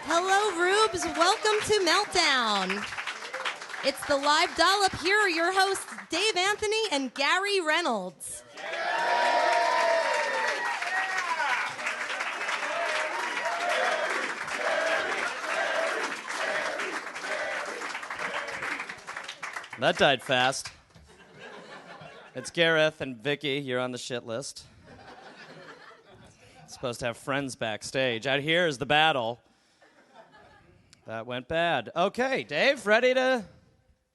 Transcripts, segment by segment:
Hello, Rubes. Welcome to Meltdown. It's the live Dollop. Here are your hosts, Dave Anthony and Gary Reynolds. That died fast. It's Gareth and Vicky. You're on the shit list. Supposed to have friends backstage. Out here is the battle. That went bad. Okay, Dave, ready to...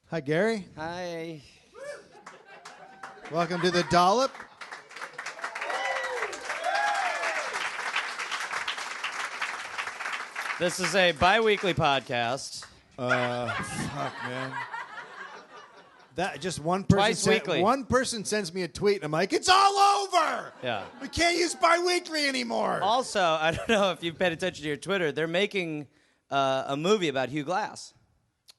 Hi, Gary. Hi. Welcome to the Dollop. This is a bi-weekly podcast. Fuck, man. That just one person. Twice weekly. One person sends me a tweet, and I'm like, "It's all over. Yeah. We can't use bi-weekly anymore." Also, I don't know if you've paid attention to your Twitter. They're making a movie about Hugh Glass.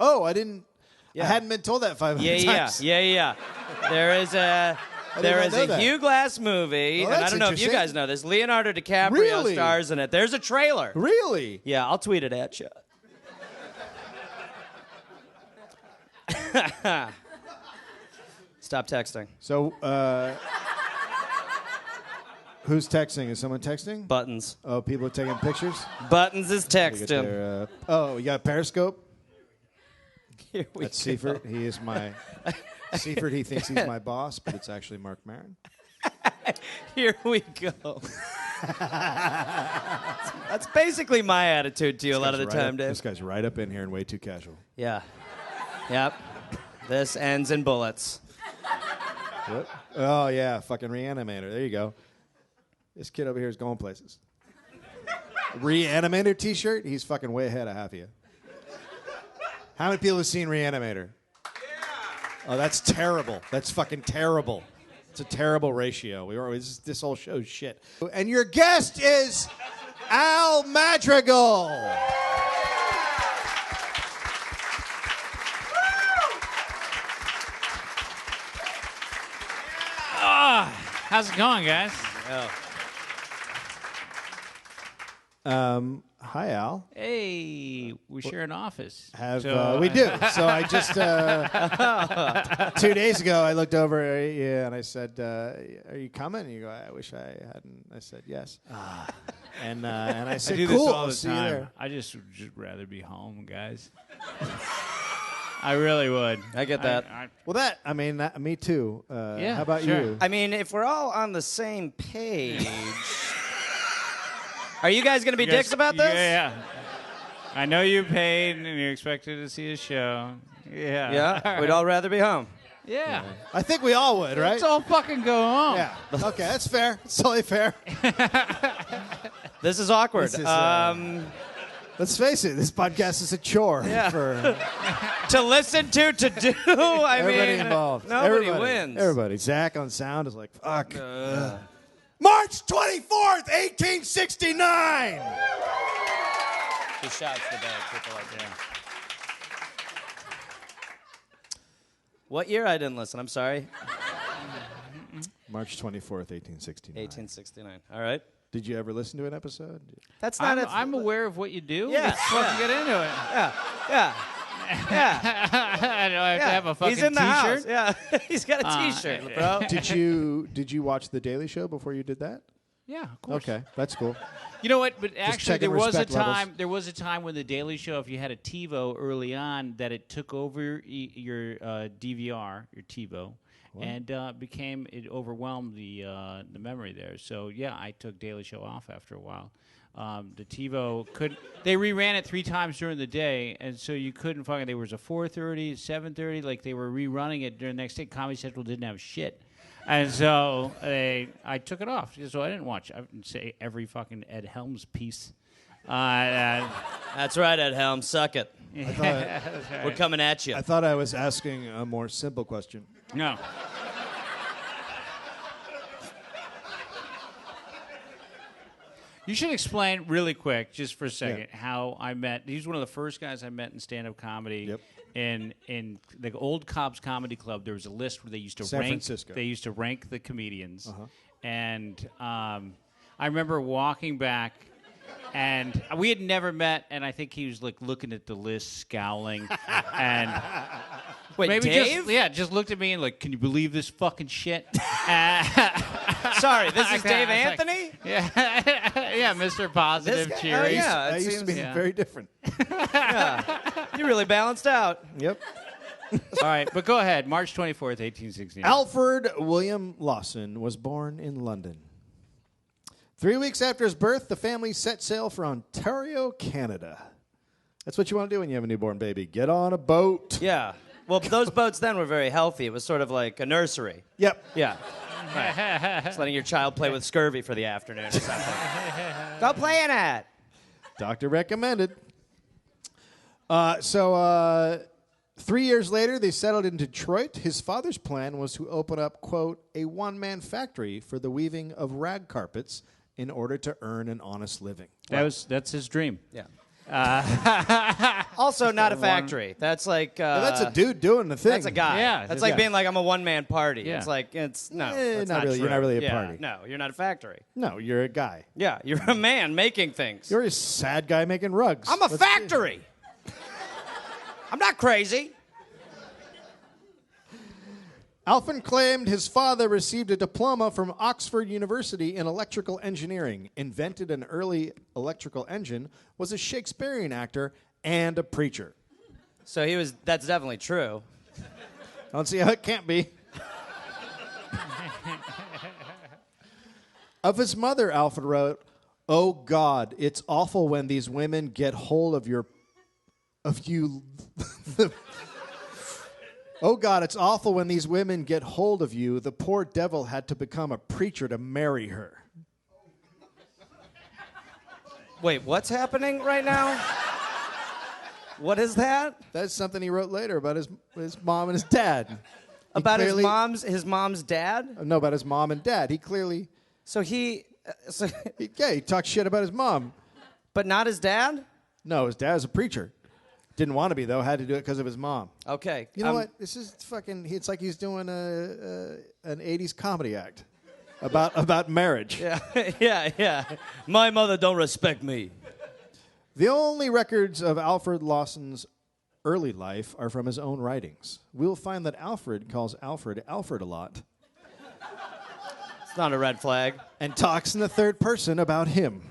Oh, I didn't. Yeah. I hadn't been told that 500 times. Yeah. There is a Hugh Glass movie, and I don't know if you guys know this. Leonardo DiCaprio stars in it. There's a trailer. Really? Yeah, I'll tweet it at you. Stop texting. So, who's texting? Is someone texting? Buttons. Oh, people are taking pictures. Buttons is texting. You got Periscope. Here we That's go. Seifert. He is my Seifert. He thinks he's my boss, but it's actually Mark Maron. Here we go. That's basically my attitude to you a lot of the time, Dave. This guy's right up in here and way too casual. Yeah. Yep. This ends in bullets. What? Oh, yeah, fucking Reanimator. There you go. This kid over here is going places. Reanimator t-shirt? He's fucking way ahead of half of you. How many people have seen Reanimator? Yeah. Oh, that's terrible. That's fucking terrible. It's a terrible ratio. This whole show's shit. And your guest is Al Madrigal. How's it going, guys? Hi, Al. Hey, we share an office. We do. So I just 2 days ago I looked over, and I said, "Are you coming?" And you go, "I wish I hadn't." I said, "Yes." And I said, I do "Cool, this all I'll the see you time. there." I just rather be home, guys. I really would. I get that. Well, me too. Yeah, how about sure. you? I mean, if we're all on the same page... Are you guys going to be dicks about this? Yeah. I know you paid and you expected to see a show. Yeah. Yeah? We'd all rather be home. Yeah. I think we all would, right? Let's all fucking go home. Yeah. Okay, that's fair. It's totally fair. This is awkward. This is, let's face it, this podcast is a chore for to listen to do. everybody involved. Nobody wins. Everybody. Zach on sound is like, fuck. March 24th, 1869. He shouts the day. People like that. What year? I didn't listen. I'm sorry. March 24th, 1869. 1869. All right. Did you ever listen to an episode? That's not I'm aware of what you do. Yeah. Let's fucking get into it. Yeah. I don't have to have a fucking He's in the t-shirt. house. Yeah. He's got a t-shirt, bro. Did you watch The Daily Show before you did that? Yeah, of course. Okay, that's cool. You know what? But actually, checking there was a respect levels. time. There was a time when the Daily Show, if you had a TiVo early on, that it took over your DVR, your TiVo, and it overwhelmed the memory there. So yeah, I took Daily Show off after a while. The TiVo they reran it 3 times during the day, and so you couldn't fucking. There was a 4:30, 7:30, like they were rerunning it during the next day. Comedy Central didn't have shit. And so I took it off. So I didn't watch, I didn't say every fucking Ed Helms piece. That's right, Ed Helms. Suck it. We're coming at you. I thought I was asking a more simple question. No. You should explain really quick, just for a second, how I met. He's one of the first guys I met in stand-up comedy. Yep. In the old Cobb's Comedy Club, there was a list where they used to San Francisco. They used to rank the comedians, and I remember walking back And we had never met, and I think he was like looking at the list, scowling, and wait, maybe Dave? just looked at me and like, can you believe this fucking shit? Sorry, this is Dave Anthony? Yeah, yeah, Mr. Positive, cheery. Oh, yeah, That used to be very different. Yeah. You really balanced out. Yep. All right, but go ahead. March 24th, 1869. Alfred William Lawson was born in London. 3 weeks after his birth, the family set sail for Ontario, Canada. That's what you want to do when you have a newborn baby. Get on a boat. Yeah. Well, those boats then were very healthy. It was sort of like a nursery. Yep. Yeah. Right. Just letting your child play with scurvy for the afternoon or something. Go play in it. Doctor recommended. 3 years later, they settled in Detroit. His father's plan was to open up, quote, a one-man factory for the weaving of rag carpets in order to earn an honest living. That's his dream. Yeah. Also, not a factory. That's like that's a dude doing the thing. That's a guy. Yeah, that's like being like I'm a one-man party. Yeah. It's like that's not not really. True. You're not really a Yeah, party. No, you're not a factory. No, you're a guy. Yeah, you're a man making things. You're a sad guy making rugs. I'm a factory. I'm not crazy. Alfred claimed his father received a diploma from Oxford University in electrical engineering, invented an early electrical engine, was a Shakespearean actor, and a preacher. So that's definitely true. I don't see how it can't be. Of his mother, Alfred wrote, "Oh God, it's awful when these women get hold of you. Oh God, it's awful when these women get hold of you. The poor devil had to become a preacher to marry her." Wait, what's happening right now? What is that? That's something he wrote later about his mom and his dad. About his mom's dad? No, about his mom and dad. He clearly... He talked shit about his mom. But not his dad? No, his dad was a preacher. Didn't want to be, though. Had to do it because of his mom. Okay. You know what? This is fucking... It's like he's doing an 80s comedy act about marriage. Yeah, yeah. My mother don't respect me. The only records of Alfred Lawson's early life are from his own writings. We'll find that Alfred calls Alfred a lot. It's not a red flag. And talks in the third person about him.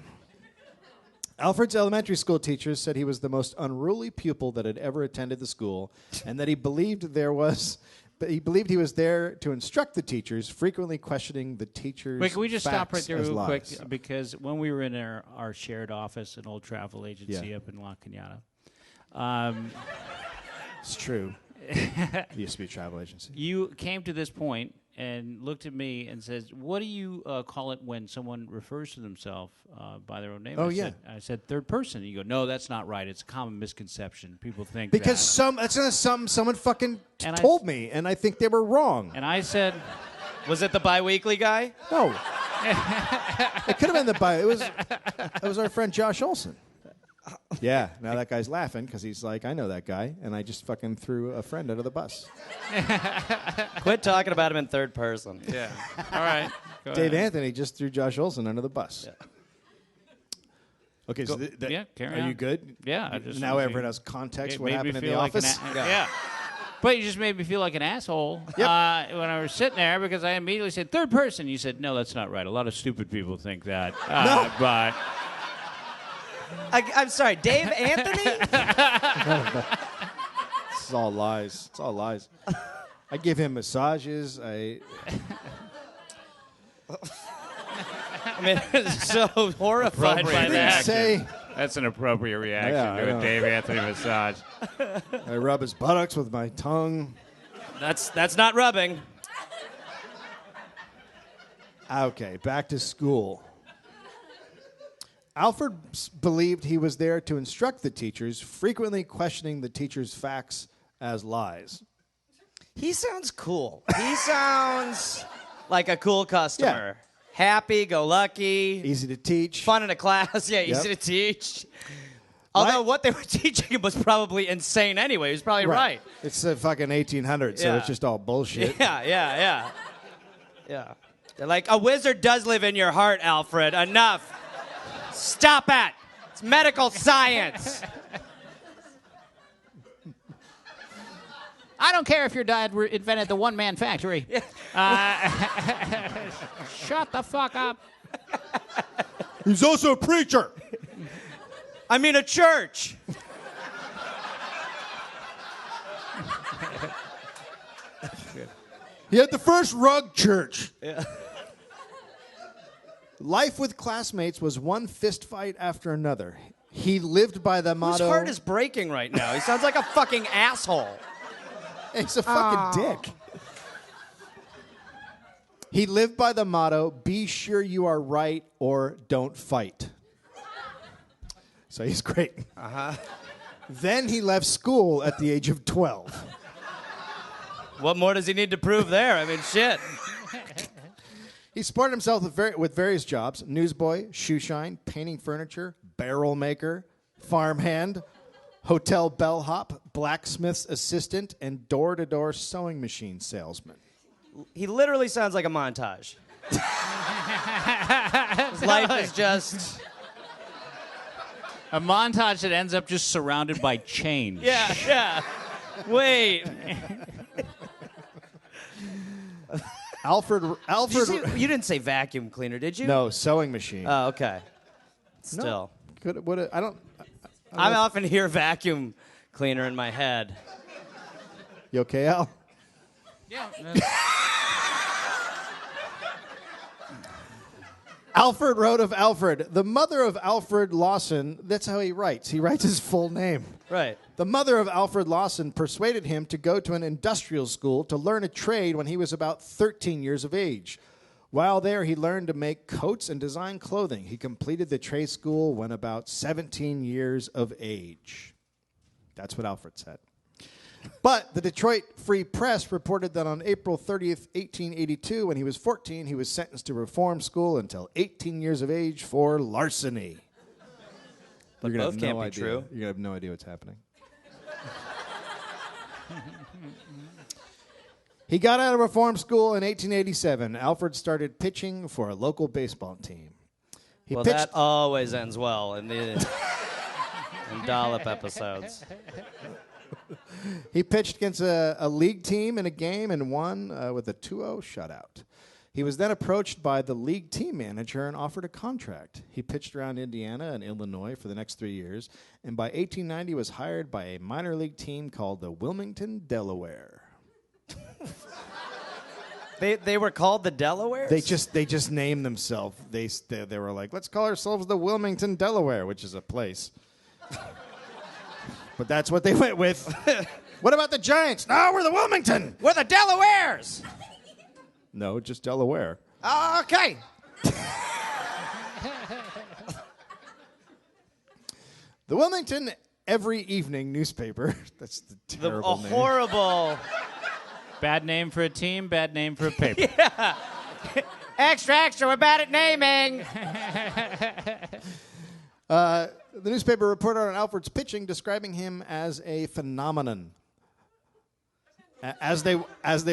Alfred's elementary school teachers said he was the most unruly pupil that had ever attended the school, and that he believed he was there to instruct the teachers, frequently questioning the teachers' Wait, can we just stop right there facts as real quick? lies. Because when we were in our shared office, an old travel agency up in La Cañada, it's true. It used to be a travel agency. you came to this point and looked at me and says, "What do you call it when someone refers to themselves by their own name?" Oh, I said third person. You go, "No, that's not right. It's a common misconception. People think Because that." that's someone fucking told me, and I think they were wrong. And I said, Was it the bi-weekly guy? No. It could have been it was our friend Josh Olson. Yeah, now that guy's laughing because he's like, I know that guy, and I just fucking threw a friend under the bus. Quit talking about him in third person. "Yeah, all right." Dave Anthony just threw Josh Olson under the bus. Yeah. Okay, so carry are on. you good? Yeah. Now everyone has context what happened in the office. Yeah. But you just made me feel like an asshole when I was sitting there because I immediately said third person. You said, "No, that's not right. A lot of stupid people think that." No. But I'm sorry, Dave Anthony? This is all lies. It's all lies. I give him massages. I mean, it's so horrified by that. That's an appropriate reaction to a Dave Anthony massage. I rub his buttocks with my tongue. That's not rubbing. Okay, back to school. Alfred believed he was there to instruct the teachers, frequently questioning the teachers' facts as lies. He sounds cool. He sounds like a cool customer. Yeah. Happy, go lucky. Easy to teach. Fun in a class. Yeah, easy to teach. Although what they were teaching him was probably insane anyway. He was probably right. It's the fucking 1800s, so it's just all bullshit. Yeah. They're like, a wizard does live in your heart, Alfred. Enough. Stop it. It's medical science. I don't care if your dad invented the one-man factory. Shut the fuck up. He's also a preacher. I mean a church. He had the first rug church. Yeah. Life with classmates was one fist fight after another. He lived by the motto... Whose heart is breaking right now? He sounds like a fucking asshole. He's a fucking dick. He lived by the motto, be sure you are right or don't fight. So he's great. Uh-huh. Then he left school at the age of 12. What more does he need to prove there? I mean, shit. He supported himself with various jobs: newsboy, shoeshine, painting furniture, barrel maker, farmhand, hotel bellhop, blacksmith's assistant, and door-to-door sewing machine salesman. He literally sounds like a montage. His life is just... A montage that ends up just surrounded by change. Yeah. Wait. Alfred. You didn't say vacuum cleaner, did you? No, sewing machine. Oh, okay. Still. No. I often hear vacuum cleaner in my head. You okay, Al? Yeah. Alfred wrote of Alfred. The mother of Alfred Lawson, that's how he writes. He writes his full name. Right. The mother of Alfred Lawson persuaded him to go to an industrial school to learn a trade when he was about 13 years of age. While there, he learned to make coats and design clothing. He completed the trade school when about 17 years of age. That's what Alfred said. But the Detroit Free Press reported that on April 30th, 1882, when he was 14, he was sentenced to reform school until 18 years of age for larceny. But both can't be true. You're going to have no idea what's happening. He got out of reform school in 1887. Alfred started pitching for a local baseball team. That always ends well in the in Dollop episodes. He pitched against a league team in a game and won with a 2-0 shutout. He was then approached by the league team manager and offered a contract. He pitched around Indiana and Illinois for the next 3 years, and by 1890 was hired by a minor league team called the Wilmington Delaware. They were called the Delawares? They just named themselves. They were like, let's call ourselves the Wilmington Delaware, which is a place. But that's what they went with. What about the Giants? No, we're the Wilmington. We're the Delawares. No, just Delaware. Okay. The Wilmington Every Evening newspaper. That's the terrible name. Horrible. Bad name for a team, bad name for a paper. Yeah. Extra, we're bad at naming. The newspaper reported on Alfred's pitching, describing him as a phenomenon. As they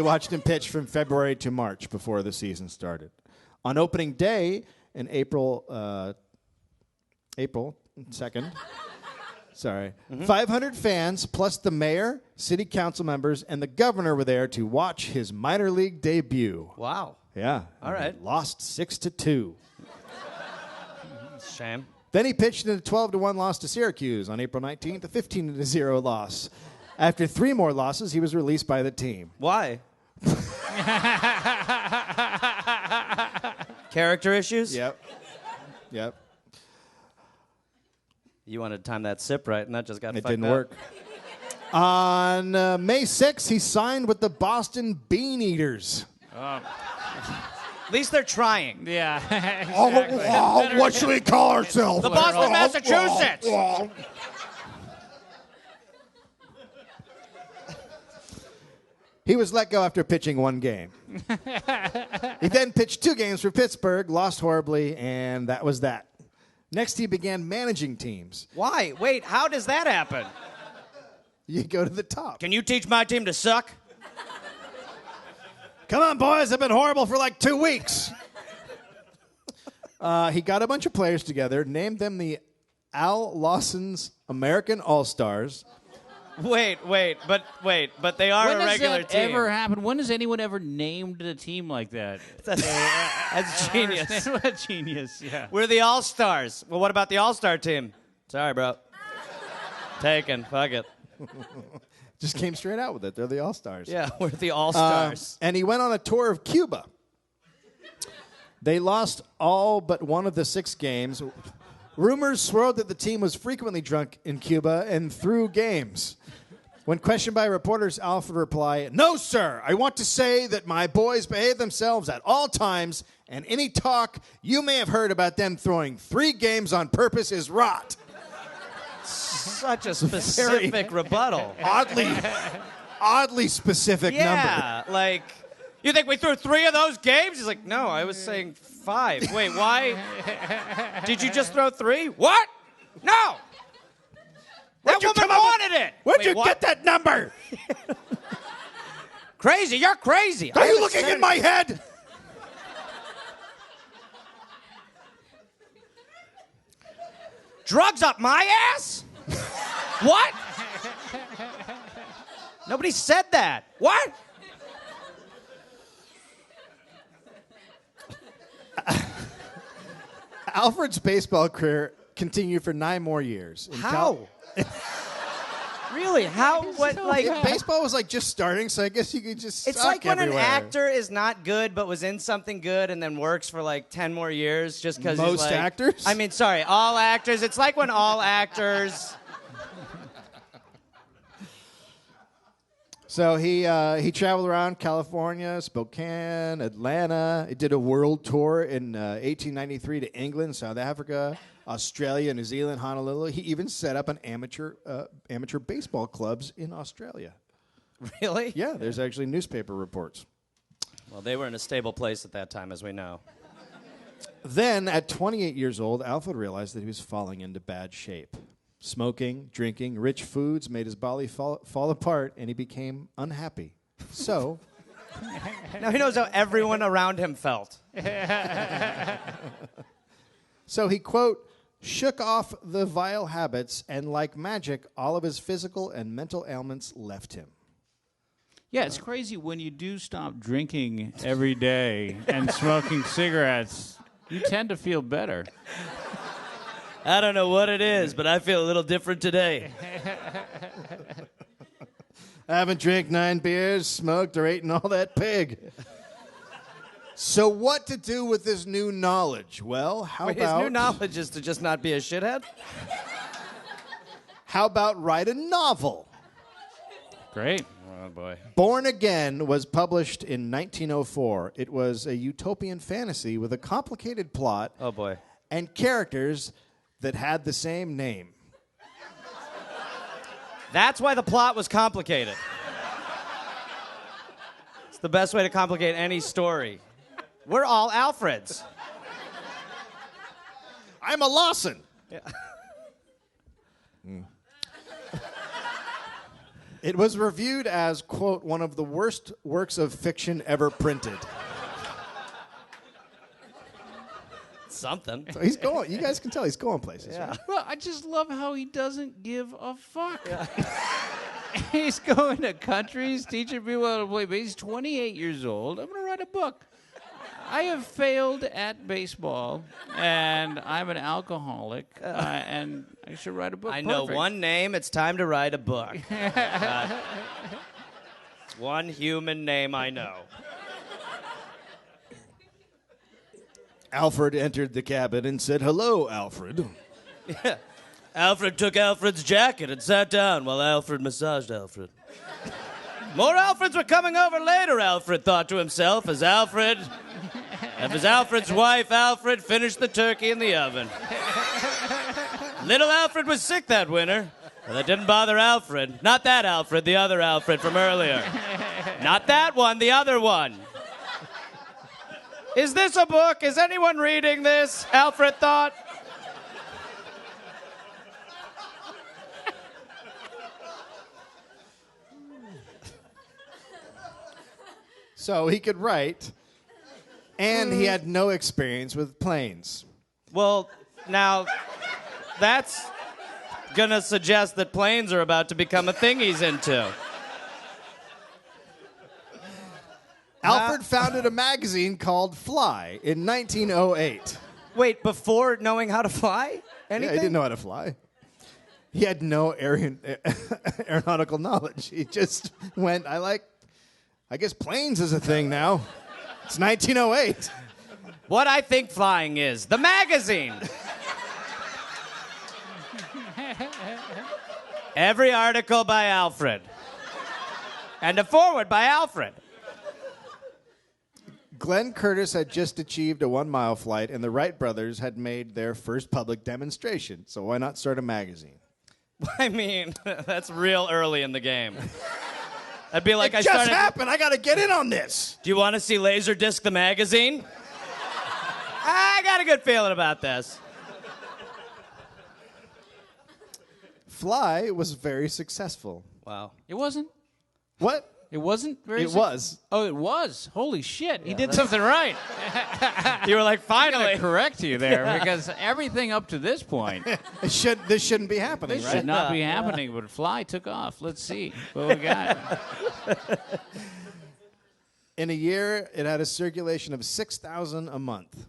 watched him pitch from February to March before the season started. On opening day in April 2nd, 500 fans plus the mayor, city council members, and the governor were there to watch his minor league debut. Wow. Yeah. All right. Lost 6-2. Shame. Then he pitched in a 12-1 loss to Syracuse on April 19th, a 15-0 loss. After 3 more losses, he was released by the team. Why? Character issues? Yep. You wanted to time that sip right, and that just got fucked up. It didn't work. On May 6th, he signed with the Boston Bean Eaters. At least they're trying. Yeah. Exactly. What should we call ourselves? The Boston, Massachusetts. He was let go after pitching 1 game. He then pitched 2 games for Pittsburgh, lost horribly, and that was that. Next, he began managing teams. Why? Wait, how does that happen? You go to the top. Can you teach my team to suck? Come on, boys. I've been horrible for like 2 weeks. He got a bunch of players together, named them the Al Lawson's American All-Stars. Wait, but they are a regular team. When does that ever happen? When has anyone ever named a team like that? That's genius. That's genius, yeah. We're the All-Stars. Well, what about the All-Star team? Sorry, bro. Taken. Fuck it. Just came straight out with it. They're the All-Stars. Yeah, we're the All-Stars. And he went on a tour of Cuba. They lost all but one of the 6 games. Rumors swirled that the team was frequently drunk in Cuba and threw games. When questioned by reporters, Alfred replied, "No, sir. I want to say that my boys behave themselves at all times, and any talk you may have heard about them throwing 3 games on purpose is rot." Such a specific rebuttal. Oddly specific number. Yeah, like, you think we threw 3 of those games? He's like, no, I was saying 5. Wait, why? Did you just throw 3? What? No. That woman wanted it. Where'd you get that number? Crazy, you're crazy. Are you looking in my head? Drugs up my ass? What? Nobody said that. What? Alfred's baseball career continued for 9 more years. How? Really? How? What? Like baseball was like just starting, so I guess you could just. It's like when everywhere. An actor is not good, but was in something good, and then works for like 10 more years just because. Most he's like, actors. I mean, sorry, all actors. It's like when all actors. So he traveled around California, Spokane, Atlanta. He did a world tour in 1893 to England, South Africa, Australia, New Zealand, Honolulu. He even set up an amateur baseball clubs in Australia. Really? Yeah, there's actually newspaper reports. Well, they were in a stable place at that time, as we know. Then, at 28 years old, Alfred realized that he was falling into bad shape. Smoking, drinking, rich foods made his body fall apart, and he became unhappy. So... Now he knows how everyone around him felt. So he, quote, shook off the vile habits, and like magic, all of his physical and mental ailments left him. Yeah, it's crazy when you do stop drinking every day and smoking cigarettes, you tend to feel better. I don't know what it is, but I feel a little different today. I haven't drank 9 beers, smoked, or eaten all that pig. So what to do with this new knowledge? Well, how about... His new knowledge is to just not be a shithead? How about write a novel? Great. Oh, boy. Born Again was published in 1904. It was a utopian fantasy with a complicated plot. Oh, boy. And characters that had the same name. That's why the plot was complicated. It's the best way to complicate any story. We're all Alfreds. I'm a Lawson. Yeah. It was reviewed as, quote, one of the worst works of fiction ever printed. Something. So he's going. You guys can tell he's going places. Yeah. Right? Well, I just love how he doesn't give a fuck. Yeah. He's going to countries, teaching people how to play baseball. He's 28 years old. I'm going to write a book. I have failed at baseball, and I'm an alcoholic, and I should write a book. I know one name. It's time to write a book. One human name I know. Alfred entered the cabin and said, "Hello, Alfred." Yeah. Alfred took Alfred's jacket and sat down while Alfred massaged Alfred. More Alfreds were coming over later, Alfred thought to himself, as Alfred's wife, Alfred, finished the turkey in the oven. Little Alfred was sick that winter, but that didn't bother Alfred. Not that Alfred, the other Alfred from earlier. Not that one, the other one. Is this a book? Is anyone reading this? Alfred thought. So he could write, and he had no experience with planes. Well, now, That's gonna suggest that planes are about to become a thing he's into. Alfred founded a magazine called Fly in 1908. Wait, before knowing how to fly? Anything? Yeah, he didn't know how to fly. He had no aeronautical knowledge. He just went, I guess planes is a thing now. It's 1908. What I think flying is. The magazine. Every article by Alfred. And a foreword by Alfred. Glenn Curtis had just achieved a 1-mile flight, and the Wright brothers had made their first public demonstration. So why not start a magazine? I mean, that's real early in the game. That'd be like It just happened. I got to get in on this. Do you want to see Laserdisc the magazine? I got a good feeling about this. Fly was very successful. Wow. It wasn't. What? It wasn't very. It was. Oh, it was. Holy shit! He did something right. You were like, I'm finally. gonna correct you there because everything up to this point This shouldn't be happening, this right? should not be happening. But Fly took off. Let's see what we got. In a year, it had a circulation of 6,000 a month.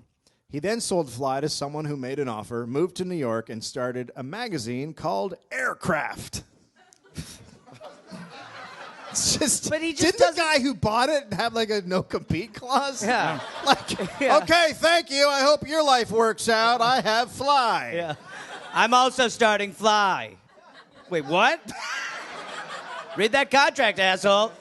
He then sold Fly to someone who made an offer, moved to New York, and started a magazine called Aircraft. It's just, But he just didn't the guy who bought it have like a no-compete clause? Yeah. Like, Yeah. okay, thank you. I hope your life works out. I have Fly. Yeah. I'm also starting Fly. Wait, what? Read that contract, asshole.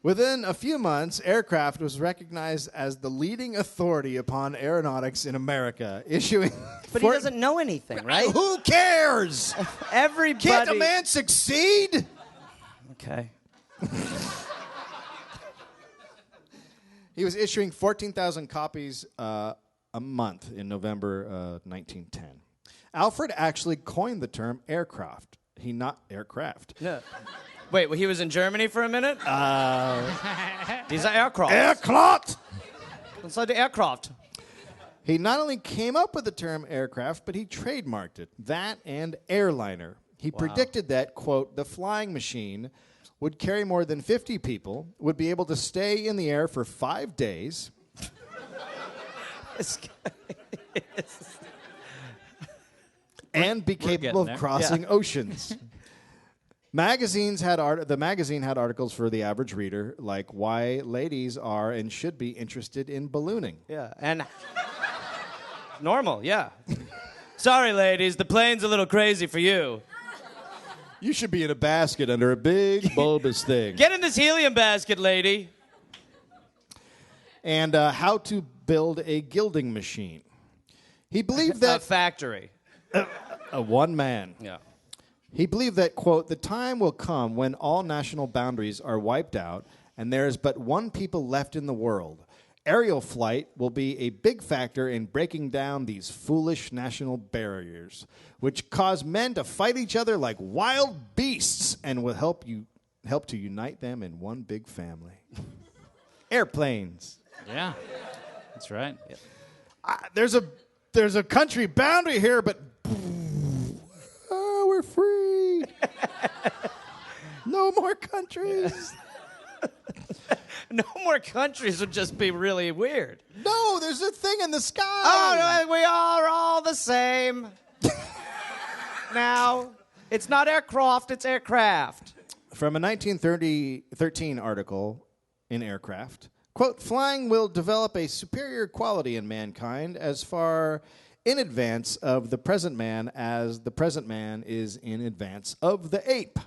Within a few months, Aircraft was recognized as the leading authority upon aeronautics in America, issuing... But he doesn't know anything, right? Who cares? Everybody. Can't a man succeed? Okay. He was issuing 14,000 copies a month in November 1910. Aircraft actually coined the term aircraft. Aircraft. No. Wait, well, he was in Germany for a minute? These are aircraft. Aircraft! Inside the aircraft. He not only came up with the term aircraft, but he trademarked it. That and airliner. He predicted that, quote, the flying machine would carry more than 50 people, would be able to stay in the air for 5 days. This guy is- And be capable there. of crossing oceans. The magazine had articles for the average reader, like why ladies are and should be interested in ballooning. Yeah, and normal, yeah. Sorry, ladies, the plane's a little crazy for you. You should be in a basket under a big bulbous thing. Get in this helium basket, lady. And how to build a gilding machine. He believed A that factory. a one man. Yeah. He believed that, quote, the time will come when all national boundaries are wiped out and there is but one people left in the world. Aerial flight will be a big factor in breaking down these foolish national barriers, which cause men to fight each other like wild beasts and will help to unite them in one big family. Airplanes. Yeah, that's right. There's a country boundary here, but we're free. No more countries. No more countries would just be really weird. No, there's a thing in the sky. Oh, no, we are all the same. Now, it's not aircraft, it's aircraft. From a 1913 article in Aircraft, quote, flying will develop a superior quality in mankind as far in advance of the present man as the present man is in advance of the ape.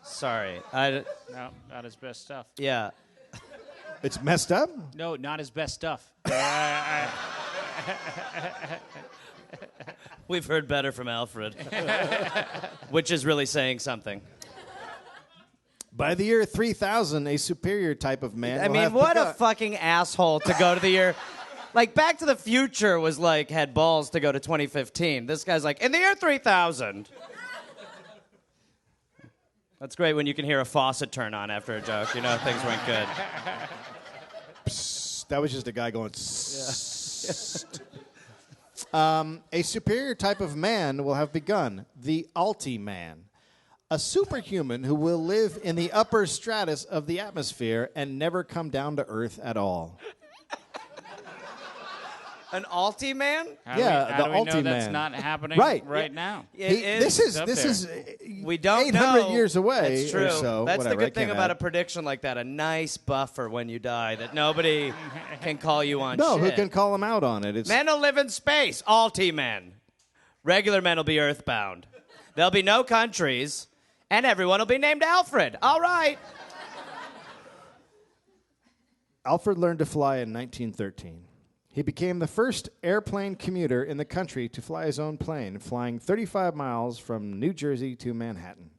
Sorry. No, not his best stuff. Yeah. It's messed up? No, not his best stuff. We've heard better from Alfred. Which is really saying something. By the year 3000, a superior type of man I will mean, have what a begun- fucking asshole to go to the year. Like, Back to the Future was like, had balls to go to 2015. This guy's like, in the year 3000. That's great when you can hear a faucet turn on after a joke. You know things went good. That was just a guy going... A superior type of man will have begun, the Alti-Man. A superhuman who will live in the upper stratus of the atmosphere and never come down to Earth at all. An alti man? How Yeah, do we the know that's Ulti-Man. not happening Right. now? This up is We don't 800 know. years away That's true. or so. That's whatever, the I good thing can't about add. a prediction like that. A nice buffer when you die that nobody can call you on No, shit. who can call him out on it? It's Men will live in space. Alti men. Regular men will be earthbound. There'll be no countries, and everyone will be named Alfred. All right. Alfred learned to fly in 1913. He became the first airplane commuter in the country to fly his own plane, flying 35 miles from New Jersey to Manhattan.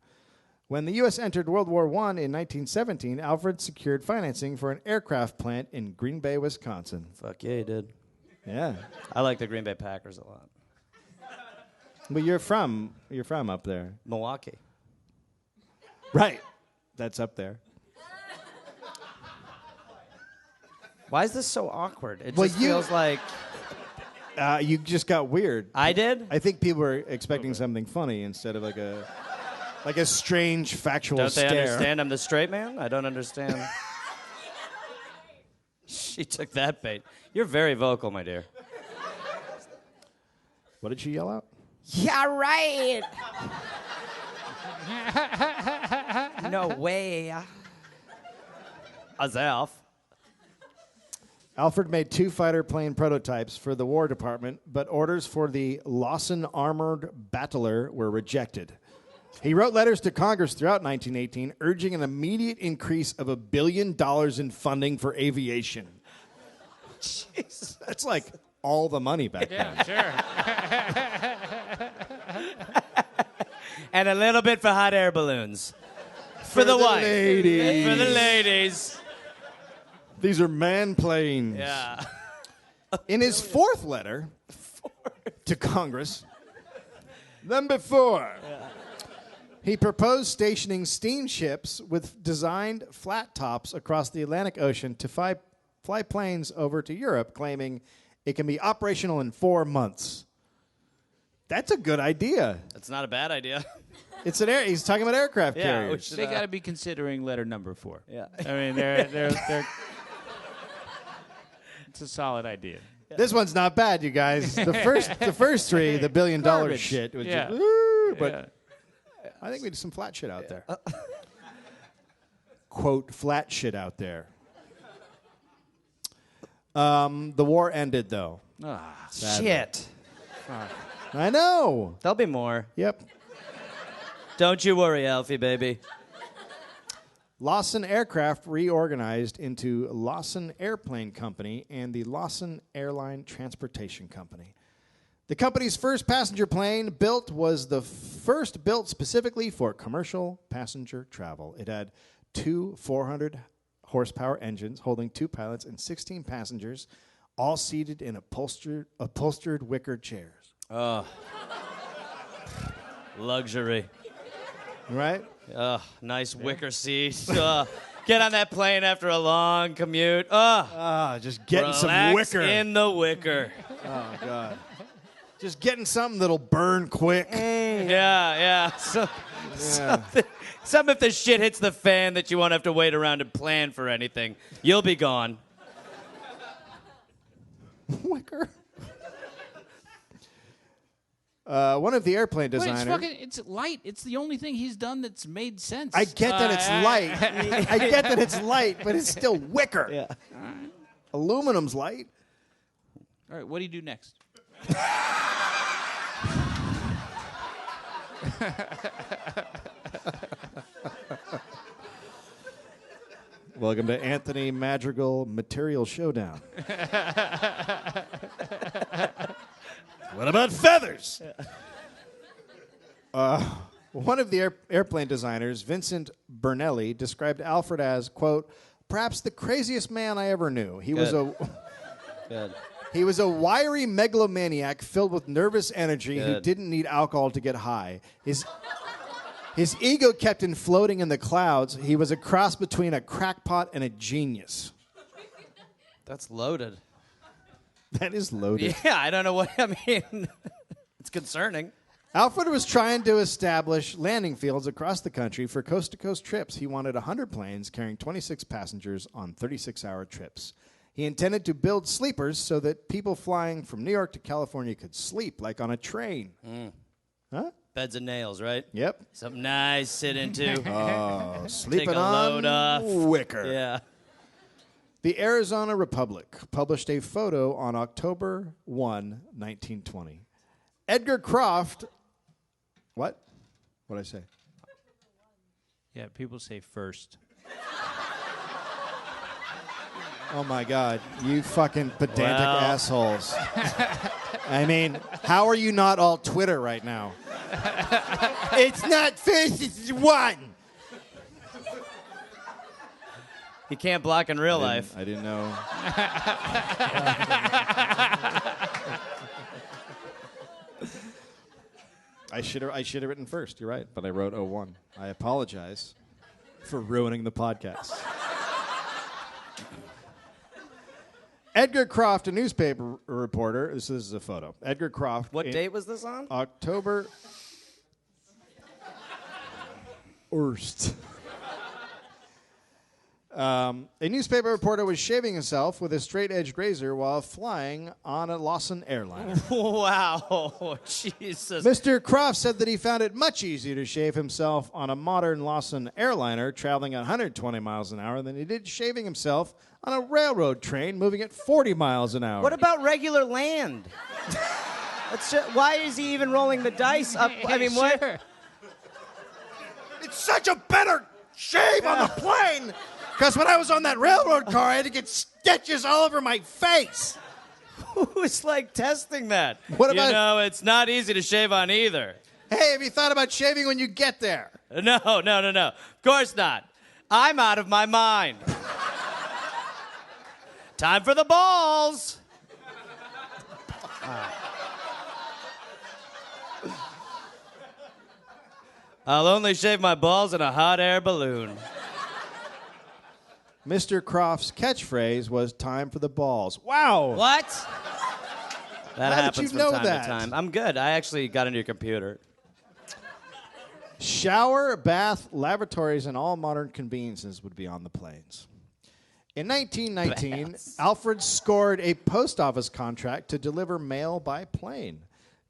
When the U.S. entered World War I in 1917, Alfred secured financing for an aircraft plant in Green Bay, Wisconsin. Fuck yeah, he did. Yeah. I like the Green Bay Packers a lot. But you're from up there. Milwaukee. Right. That's up there. Why is this so awkward? It Well, just feels like You just got weird. I did. I think people were expecting something funny instead of like a strange factual Don't they stare. understand I'm the straight man? I don't understand. She took that bait. You're very vocal, my dear. What did she yell out? Yeah, right. No way. Azalf. Alfred made 2 fighter plane prototypes for the War Department, but orders for the Lawson Armored Battler were rejected. He wrote letters to Congress throughout 1918 urging an immediate increase of $1 billion in funding for aviation. Jeez, that's like all the money back then. Yeah, sure. And a little bit for hot air balloons. For the wife. ladies. For the ladies. These are man planes. Yeah. In his 4th letter to Congress, number 4, he proposed stationing steamships with designed flat tops across the Atlantic Ocean to fly planes over to Europe, claiming it can be operational in 4 months. That's a good idea. That's not a bad idea. It's he's talking about aircraft Yeah, carriers. which- They got to be considering letter number 4. Yeah. I mean, they're it's a solid idea. This one's not bad, you guys. The first 3, the $1 billion Garbage. shit was Yeah. just, woo, but Yeah. I think we did some flat shit out there. Quote, flat shit out there. The war ended, though. Shit. I know. There'll be more. Yep. Don't you worry, Alfie, baby. Lawson Aircraft reorganized into Lawson Airplane Company and the Lawson Airline Transportation Company. The company's first passenger plane built was the first built specifically for commercial passenger travel. It had 2 400-horsepower engines holding 2 pilots and 16 passengers, all seated in upholstered wicker chairs. Luxury. Right? Nice wicker seat. Get on that plane after a long commute. Just getting some Relax wicker. in the wicker. Oh, God. Just getting something that'll burn quick. Yeah. Something if the shit hits the fan that you won't have to wait around and plan for anything. You'll be gone. Wicker. One of the airplane But designers. it's light. It's the only thing he's done that's made sense. I get that it's light. I get that it's light, but it's still wicker. Yeah. Aluminum's light. All right, what do you do next? Welcome to Anthony Madrigal Material Showdown. What about feathers? One of the airplane designers, Vincent Bernelli, described Alfred as, quote, perhaps the craziest man I ever knew. He was a wiry megalomaniac filled with nervous energy who Good. didn't need alcohol to get high. His ego kept him floating in the clouds. He was a cross between a crackpot and a genius. That's loaded. That is loaded. Yeah, I don't know what I mean. It's concerning. Alfred was trying to establish landing fields across the country for coast-to-coast trips. He wanted 100 planes carrying 26 passengers on 36-hour trips. He intended to build sleepers so that people flying from New York to California could sleep like on a train. Huh? Beds and nails, right? Yep. Something nice, sit into. Oh, sleeping Take a on load off. wicker. Yeah. The Arizona Republic published a photo on October 1, 1920. Edgar Croft... What? What'd I say? Yeah, people say first. Oh, my God. You fucking pedantic Well. assholes. I mean, how are you not all Twitter right now? It's not first, it's one. You can't block in real life. I didn't know. I should have written first. You're right, but I wrote 01. I apologize for ruining the podcast. Edgar Croft, a newspaper reporter. This is a photo. Edgar Croft. What date was this on? October 1st. A newspaper reporter was shaving himself with a straight-edged razor while flying on a Lawson airliner. Wow. Jesus. Mr. Croft said that he found it much easier to shave himself on a modern Lawson airliner traveling at 120 miles an hour than he did shaving himself on a railroad train moving at 40 miles an hour. What about regular land? Why is he even rolling the dice up? I mean, what? Sure. It's such a better shave on the plane! Because when I was on that railroad car, I had to get stitches all over my face. Who's like testing that? What about- You know, it's not easy to shave on either. Hey, have you thought about shaving when you get there? No. Of course not. I'm out of my mind. Time for the balls. I'll only shave my balls in a hot air balloon. Mr. Croft's catchphrase was "time for the balls." Wow. What? That How did happens you from know time that? to time. I'm good. I actually got into your computer. Shower, bath, lavatories, and all modern conveniences would be on the planes. In 1919, Alfred scored a post office contract to deliver mail by plane.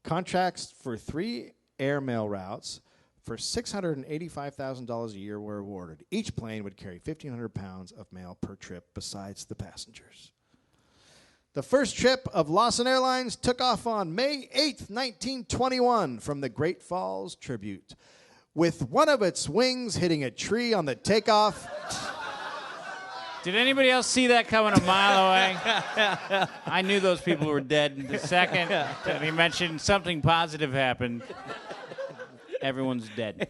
Contracts for 3 airmail routes for $685,000 a year were awarded. Each plane would carry 1,500 pounds of mail per trip besides the passengers. The first trip of Lawson Airlines took off on May 8th, 1921 from the Great Falls Tribute, with one of its wings hitting a tree on the takeoff. Did anybody else see that coming a mile away? I knew those people were dead. The second that he mentioned something positive happened, everyone's dead.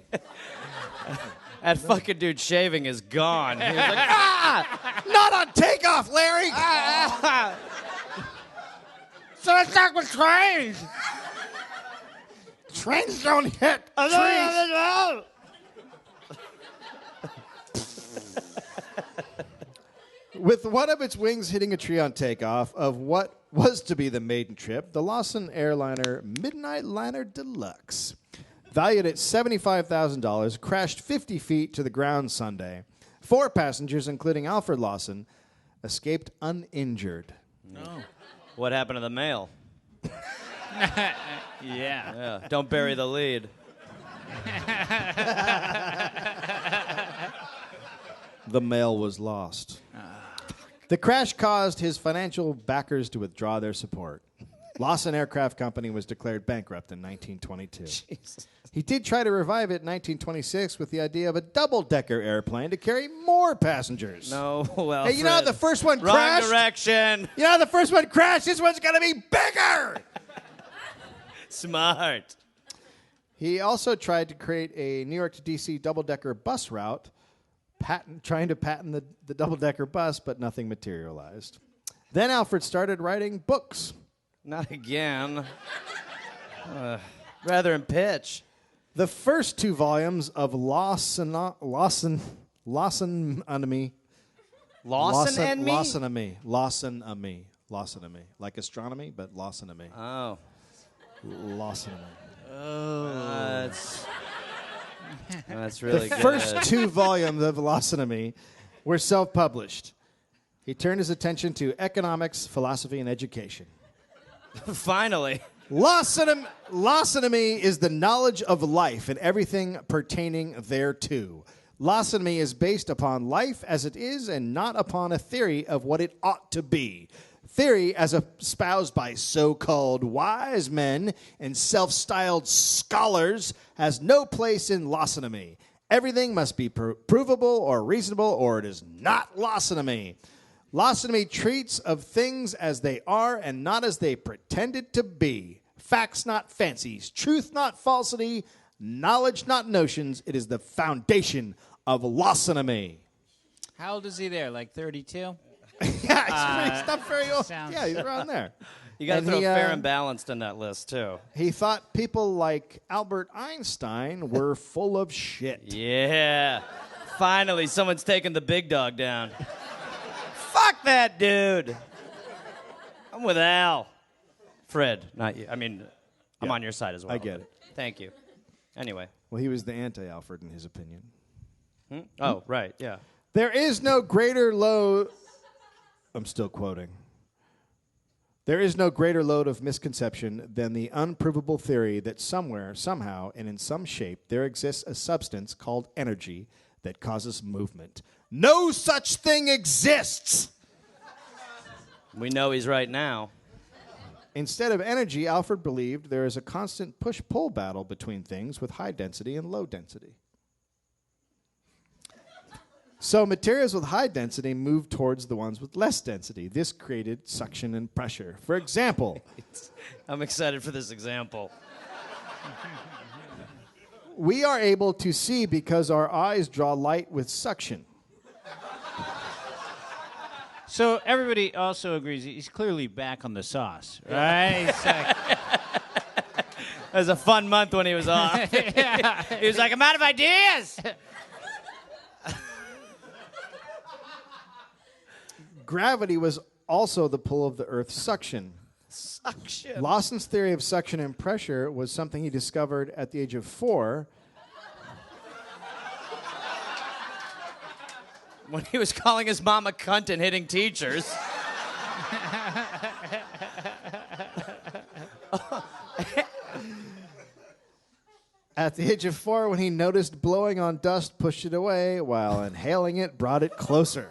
That fucking dude shaving is gone. He was like, Not on takeoff, Larry! so let's talk with trains. Trains don't hit trees. With one of its wings hitting a tree on takeoff of what was to be the maiden trip, the Lawson Airliner Midnight Liner Deluxe, valued at $75,000, crashed 50 feet to the ground Sunday. 4 passengers, including Alfred Lawson, escaped uninjured. No. What happened to the mail? Yeah. Yeah, don't bury the lead. The mail was lost. The crash caused his financial backers to withdraw their support. Lawson Aircraft Company was declared bankrupt in 1922. Jesus. He did try to revive it in 1926 with the idea of a double-decker airplane to carry more passengers. No, well. Hey, you know how the first one Wrong crashed? direction. You know how the first one crashed? This one's going to be bigger! Smart. He also tried to create a New York to D.C. double-decker bus route, trying to patent the double-decker bus, but nothing materialized. Then Alfred started writing books. Not again. Rather in pitch. The first 2 volumes of Lawsonomy. Lawson and me? Lawsonomy. Lawsonomy. Like astronomy, but Lawsonomy. Oh. Lawsonomy. Oh. That's really The good. first 2 volumes of Lawsonomy were self-published. He turned his attention to economics, philosophy, and education. Finally. Lawsonomy is the knowledge of life and everything pertaining thereto. Lawsonomy is based upon life as it is and not upon a theory of what it ought to be. Theory, as espoused by so-called wise men and self-styled scholars, has no place in Lawsonomy. Everything must be provable or reasonable, or it is not Lawsonomy. Lawsonomy treats of things as they are and not as they pretended to be. Facts, not fancies. Truth, not falsity. Knowledge, not notions. It is the foundation of Lawsonomy. How old is he there? Like 32? Yeah, he's not very old. sounds- Yeah, he's around there. You got to And throw he, fair and balanced in that list, too. He thought people like Albert Einstein were full of shit. Yeah. Finally, someone's taking the big dog down. Fuck that dude. I'm with Al. Fred, not you. I mean, I'm Yeah, on your side as well. I get it. Thank you. Anyway. Well, he was the anti-Alfred in his opinion. Oh, right, yeah. There is no greater load. I'm still quoting. There is no greater load of misconception than the unprovable theory that somewhere, somehow, and in some shape, there exists a substance called energy that causes movement. No such thing exists! We know he's right now. Instead of energy, Alfred believed there is a constant push-pull battle between things with high density and low density. So materials with high density move towards the ones with less density. This created suction and pressure. For example, I'm excited for this example. we are able to see because our eyes draw light with suction. So everybody also agrees he's clearly back on the sauce, right? He's like, It was a fun month when he was off. He was like, I'm out of ideas. Gravity was also the pull of the Earth's suction. Suction. Lawson's theory of suction and pressure was something he discovered at the age of 4. When he was calling his mom a cunt and hitting teachers. At the age of 4, when he noticed blowing on dust, pushed it away, while inhaling it brought it closer.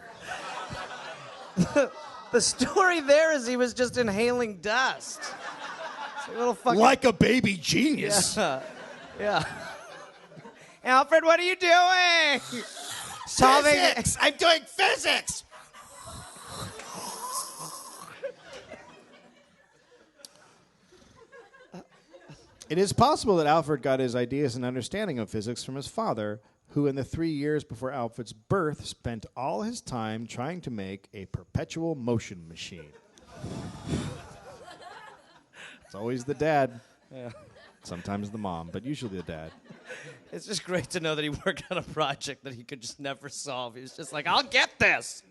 The story there is he was just inhaling dust. It's like a little fucking... Like a baby genius. Yeah. Alfred, what are you doing? Solving... Physics! I'm doing physics! It is possible that Alfred got his ideas and understanding of physics from his father, who in the 3 years before Alfred's birth spent all his time trying to make a perpetual motion machine. It's always the dad. Yeah. Sometimes the mom, but usually the dad. It's just great to know that he worked on a project that he could just never solve. He was just like, I'll get this.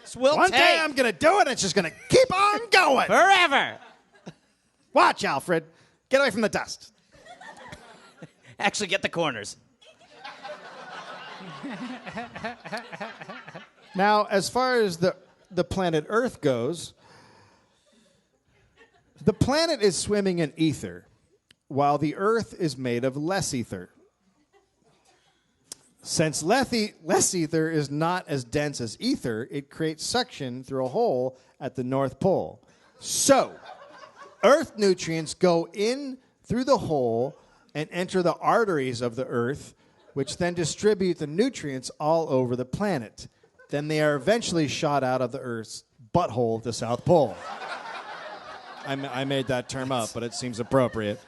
This will One take day I'm going to do it, it's just going to keep on going. forever. Watch, Alfred. Get away from the dust. Actually, get the corners. Now, as far as the planet Earth goes, the planet is swimming in ether, while the Earth is made of less ether. Since less ether is not as dense as ether, it creates suction through a hole at the North Pole. So, Earth nutrients go in through the hole and enter the arteries of the Earth, which then distribute the nutrients all over the planet. Then they are eventually shot out of the Earth's butthole at the South Pole. I made that term up, but it seems appropriate.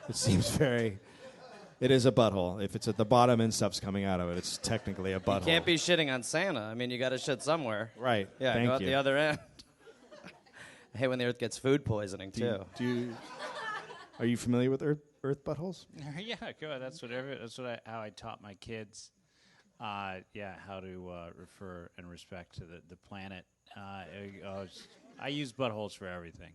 It seems very... It is a butthole. If it's at the bottom and stuff's coming out of it, it's technically a butthole. You can't be shitting on Santa. I mean, you got to shit somewhere. Right. Yeah, Thank go out you. the other end. I hate when the Earth gets food poisoning, too. Are you familiar with Earth buttholes? yeah, good. How I taught my kids. How to refer and respect to the planet. I use buttholes for everything.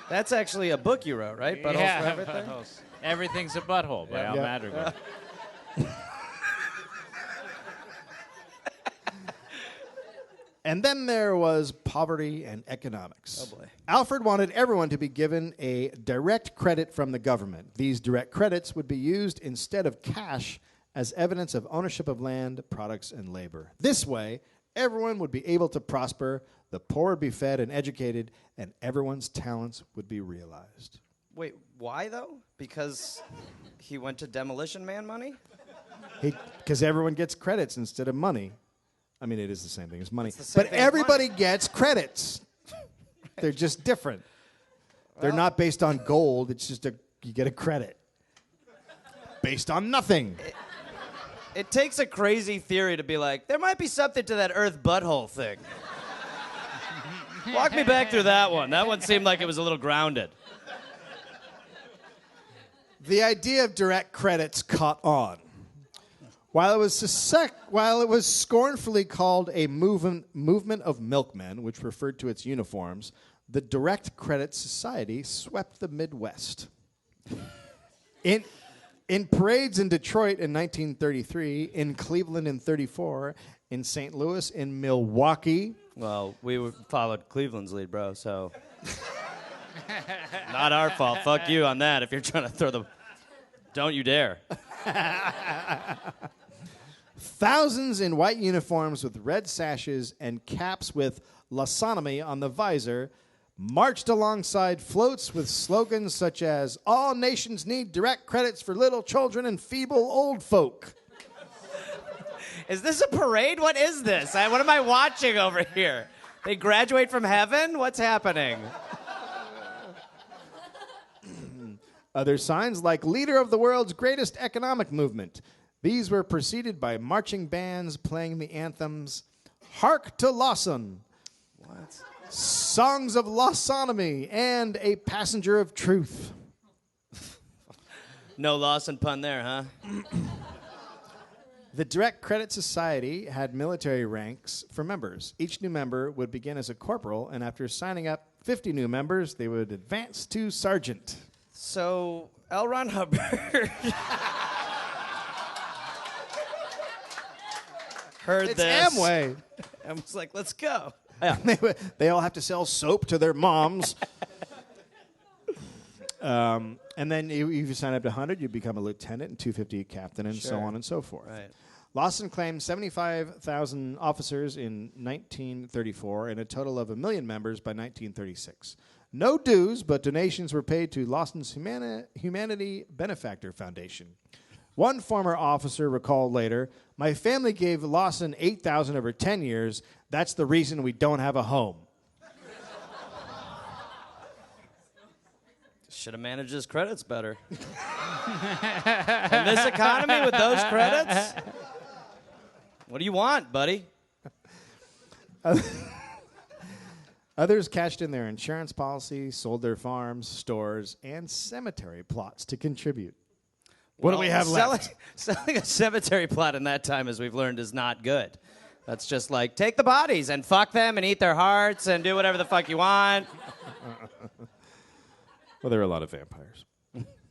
That's actually a book you wrote, right? Buttholes Yeah, for everything? buttholes. Everything's a butthole by Al Yeah. Madrigal. And then there was poverty and economics. Oh, boy. Alfred wanted everyone to be given a direct credit from the government. These direct credits would be used instead of cash as evidence of ownership of land, products, and labor. This way, everyone would be able to prosper, the poor would be fed and educated, and everyone's talents would be realized. Wait, why though? Because he went to Demolition Man money? Because everyone gets credits instead of money. I mean, it is the same thing as money. It's the same But thing as everybody money. gets credits. They're just different. They're not based on gold. It's just you get a credit. Based on nothing. It takes a crazy theory to be like, there might be something to that Earth butthole thing. Walk me back through that one. That one seemed like it was a little grounded. The idea of direct credits caught on. While it was scornfully called a movement of milkmen, which referred to its uniforms, the Direct Credit Society swept the Midwest. In parades in Detroit in 1933, in Cleveland in 34, in St. Louis, in Milwaukee. Well, followed Cleveland's lead, bro, so... Not our fault. Fuck you on that if you're trying to throw the... Don't you dare. Thousands in white uniforms with red sashes and caps with Lawsonomy on the visor marched alongside floats with slogans such as, "All nations need direct credits for little children and feeble old folk." Is this a parade? What is this? What am I watching over here? They graduate from heaven? What's happening? Other signs like leader of the world's greatest economic movement. These were preceded by marching bands playing the anthems Hark to Lawson, What? Songs of Lawsonomy, and A Passenger of Truth. No Lawson pun there, huh? The Direct Credit Society had military ranks for members. Each new member would begin as a corporal, and after signing up 50 new members, they would advance to sergeant. So, L. Ron Hubbard heard It's this. Amway. And was like, let's go. They all have to sell soap to their moms. And then if you sign up to 100, you become a lieutenant, and 250 a captain, and so Sure. on and so forth. Right. Lawson claimed 75,000 officers in 1934 and a total of 1 million members by 1936. No dues, but donations were paid to Lawson's Humanity Benefactor Foundation. One former officer recalled later, "My family gave Lawson $8,000 over 10 years. That's the reason we don't have a home." Should have managed his credits better. In this economy with those credits? What do you want, buddy? Others cashed in their insurance policy, sold their farms, stores, and cemetery plots to contribute. What do we have left? Selling a cemetery plot in that time, as we've learned, is not good. That's just like, take the bodies and fuck them and eat their hearts and do whatever the fuck you want. Well, there are a lot of vampires.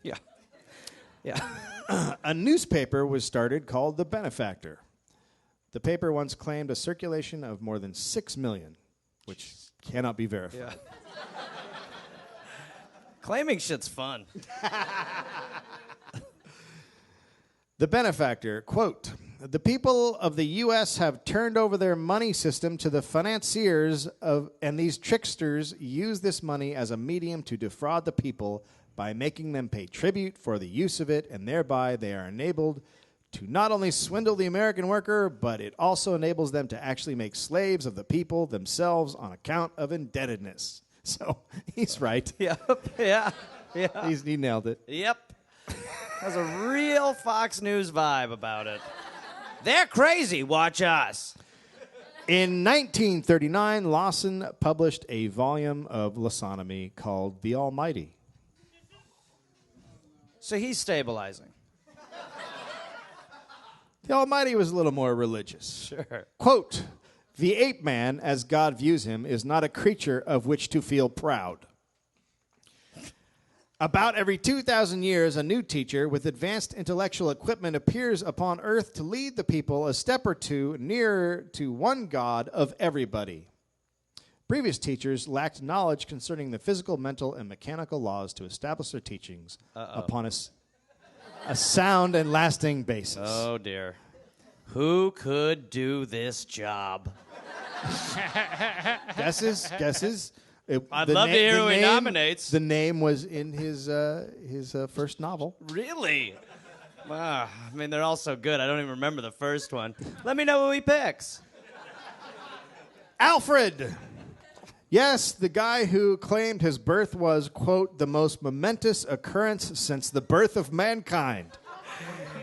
Yeah. Yeah. A newspaper was started called The Benefactor. The paper once claimed a circulation of more than 6 million, which cannot be verified. Yeah. Claiming shit's fun. The Benefactor, quote, "The people of the U.S. have turned over their money system to the financiers and these tricksters use this money as a medium to defraud the people by making them pay tribute for the use of it, and thereby they are enabled to not only swindle the American worker, but it also enables them to actually make slaves of the people themselves on account of indebtedness." So he's right. Yep. Yeah. Yeah. He nailed it. Yep. Has a real Fox News vibe about it. They're crazy. Watch us. In 1939, Lawson published a volume of Lawsonomy called The Almighty. So he's stabilizing. The Almighty was a little more religious. Sure. Quote, The ape man, as God views him, is not a creature of which to feel proud. About every 2,000 years, a new teacher with advanced intellectual equipment appears upon earth to lead the people a step or two nearer to one God of everybody. Previous teachers lacked knowledge concerning the physical, mental, and mechanical laws to establish their teachings upon a sound and lasting basis. Oh, dear. Who could do this job? Guesses? I'd love to hear who he nominates. The name was in his first novel. Really? I mean, they're all so good. I don't even remember the first one. Let me know who he picks. Alfred! Yes, the guy who claimed his birth was, quote, the most momentous occurrence since the birth of mankind.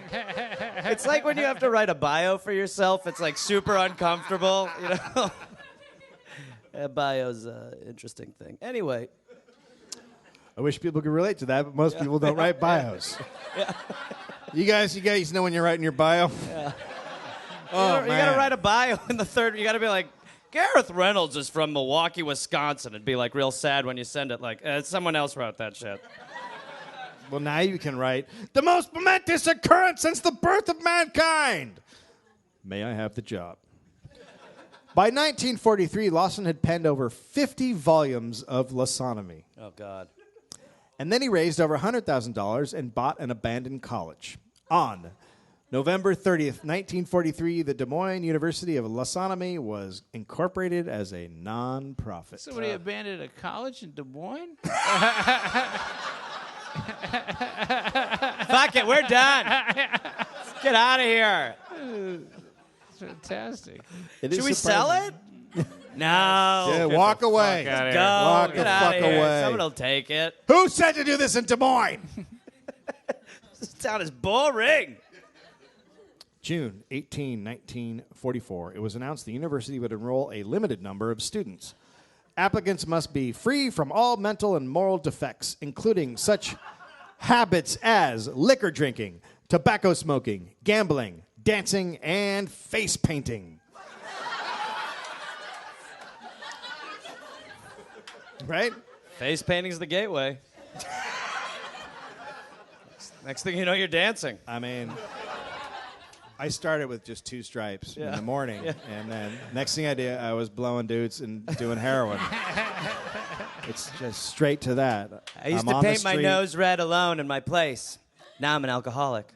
It's like when you have to write a bio for yourself. It's like super uncomfortable, you know? A bio's an interesting thing. Anyway. I wish people could relate to that, but most people don't write bios. Yeah. You guys know when you're writing your bio? Yeah. Oh, you gotta write a bio in the third. You gotta be like, Gareth Reynolds is from Milwaukee, Wisconsin. It'd be like real sad when you send it like, someone else wrote that shit. Well, now you can write, the most momentous occurrence since the birth of mankind. May I have the job? By 1943, Lawson had penned over 50 volumes of Lawsonomy. Oh, God. And then he raised over $100,000 and bought an abandoned college. On November 30th, 1943, the Des Moines University of Lawsonomy was incorporated as a non-profit. Somebody abandoned a college in Des Moines? Fuck it, we're done. Let's get out of here. Fantastic. Should we sell it? No. Yeah, walk away. Go. Walk the Get fuck out of here. away. Someone will take it. Who said to do this in Des Moines? This town is boring. June 18, 1944. It was announced the university would enroll a limited number of students. Applicants must be free from all mental and moral defects, including such habits as liquor drinking, tobacco smoking, gambling, dancing, and face painting. Right? Face painting's the gateway. Next thing you know, you're dancing. I mean, I started with just 2 stripes in the morning, and then next thing I did, I was blowing dudes and doing heroin. It's just straight to that. I used to paint my nose red alone in my place. Now I'm an alcoholic.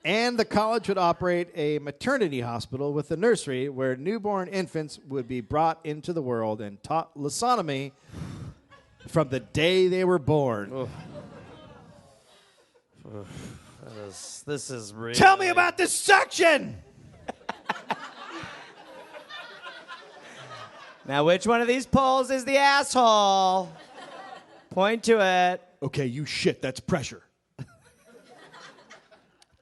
And the college would operate a maternity hospital with a nursery where newborn infants would be brought into the world and taught Lawsonomy from the day they were born. This is real. Tell me about this section! Now, which one of these poles is the asshole? Point to it. Okay, you shit, that's pressure.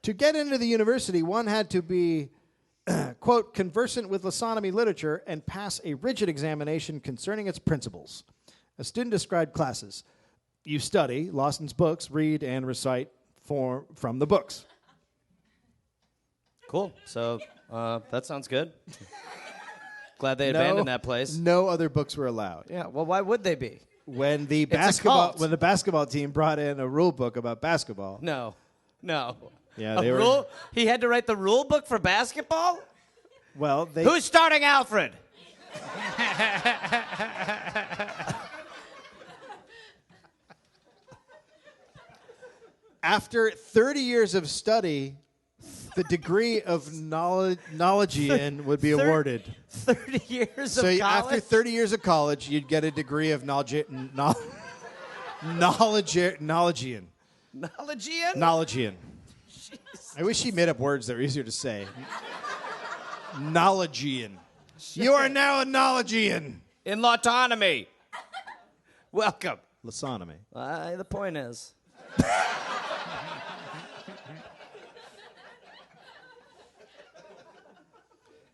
To get into the university, one had to be, quote, conversant with Lawsonomy literature and pass a rigid examination concerning its principles. A student described classes. You study Lawson's books, read and recite from the books. Cool. So that sounds good. Glad they abandoned that place. No other books were allowed. Yeah, well, why would they be? When the cult. basketball team brought in a rule book about basketball. No. Yeah, they were. He had to write the rule book for basketball? Well, Who's starting Alfred? After 30 years of study, the degree of knowledgean would be awarded. 30 years of college? After 30 years of college, you'd get a degree of knowledgean. Knowledgean? Knowledgean. I wish he made up words that were easier to say. Knowledgean. You are now a knowledgean. In Lawtonomy. Welcome. Lawsonomy. The point is.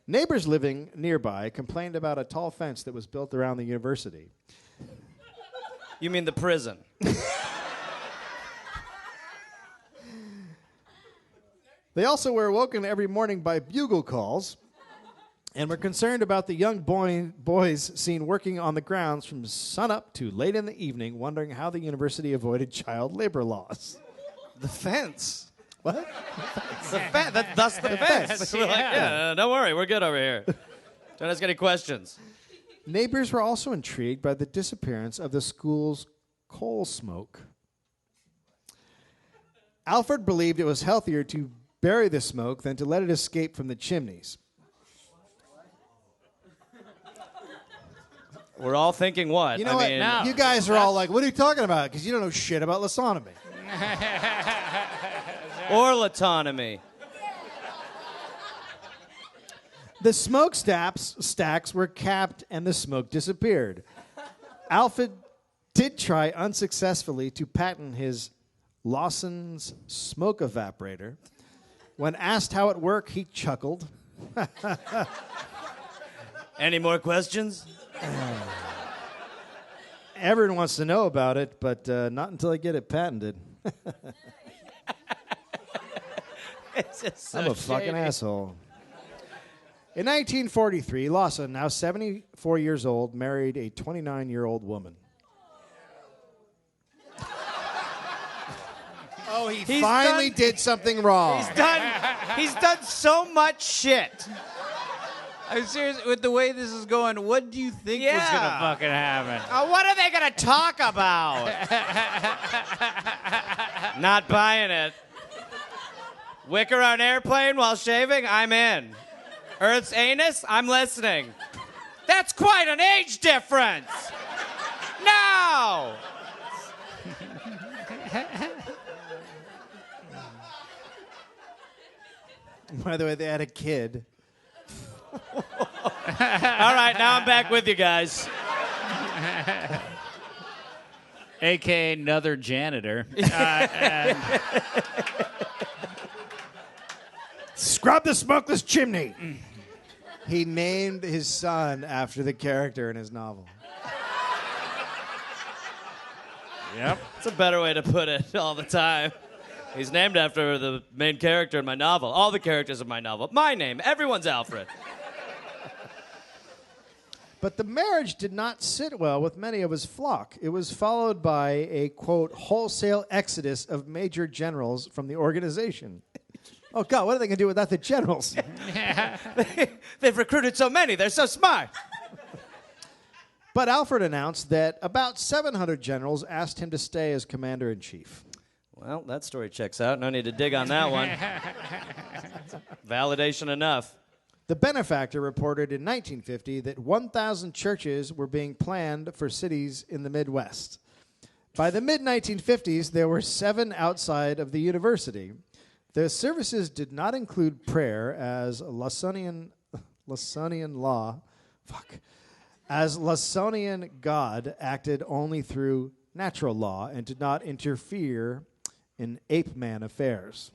Neighbors living nearby complained about a tall fence that was built around the university. You mean the prison? They also were awoken every morning by bugle calls and were concerned about the young boys seen working on the grounds from sunup to late in the evening, wondering how the university avoided child labor laws. The fence. What? That's the fence. We're like, yeah, don't worry, we're good over here. Don't ask any questions. Neighbors were also intrigued by the disappearance of the school's coal smoke. Alfred believed it was healthier to bury the smoke than to let it escape from the chimneys. We're all thinking what? You know what? No. You guys are all like, what are you talking about? Because you don't know shit about Lawsonomy. Or Lawsonomy. The smoke stacks were capped and the smoke disappeared. Alfred did try unsuccessfully to patent his Lawson's smoke evaporator. When asked how it worked, he chuckled. Any more questions? Everyone wants to know about it, but not until I get it patented. It's just so I'm a fucking shady. asshole. In 1943, Lawson, now 74 years old, married a 29-year-old woman. Oh, he finally did something wrong. He's done so much shit. I'm serious. With the way this is going, what do you think was Yeah. gonna fucking happen? What are they going to talk about? Not buying it. Wicker on airplane while shaving? I'm in. Earth's anus? I'm listening. That's quite an age difference. No! By the way, they had a kid. All right, now I'm back with you guys. A.K.A. another janitor. Scrub the smokeless chimney. He named his son after the character in his novel. Yep. It's a better way to put it all the time. He's named after the main character in my novel. All the characters in my novel. My name. Everyone's Alfred. But the marriage did not sit well with many of his flock. It was followed by a, quote, wholesale exodus of major generals from the organization. Oh, God, what are they going to do without the generals? They've recruited so many. They're so smart. But Alfred announced that about 700 generals asked him to stay as commander-in-chief. Well, that story checks out. No need to dig on that one. Validation enough. The benefactor reported in 1950 that 1,000 churches were being planned for cities in the Midwest. By the mid-1950s, there were 7 outside of the university. The services did not include prayer, as Lawsonian God acted only through natural law and did not interfere in ape-man affairs.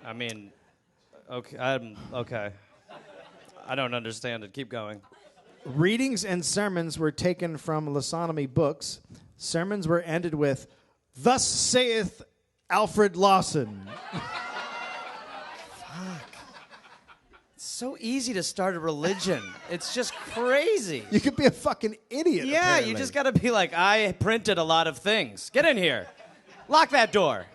I mean, okay. Okay. I don't understand it. Keep going. Readings and sermons were taken from Lawsonomy books. Sermons were ended with, "Thus saith Alfred Lawson." It's so easy to start a religion. It's just crazy. You could be a fucking idiot. Yeah, apparently. you just got to be like, I printed a lot of things. Get in here. Lock that door.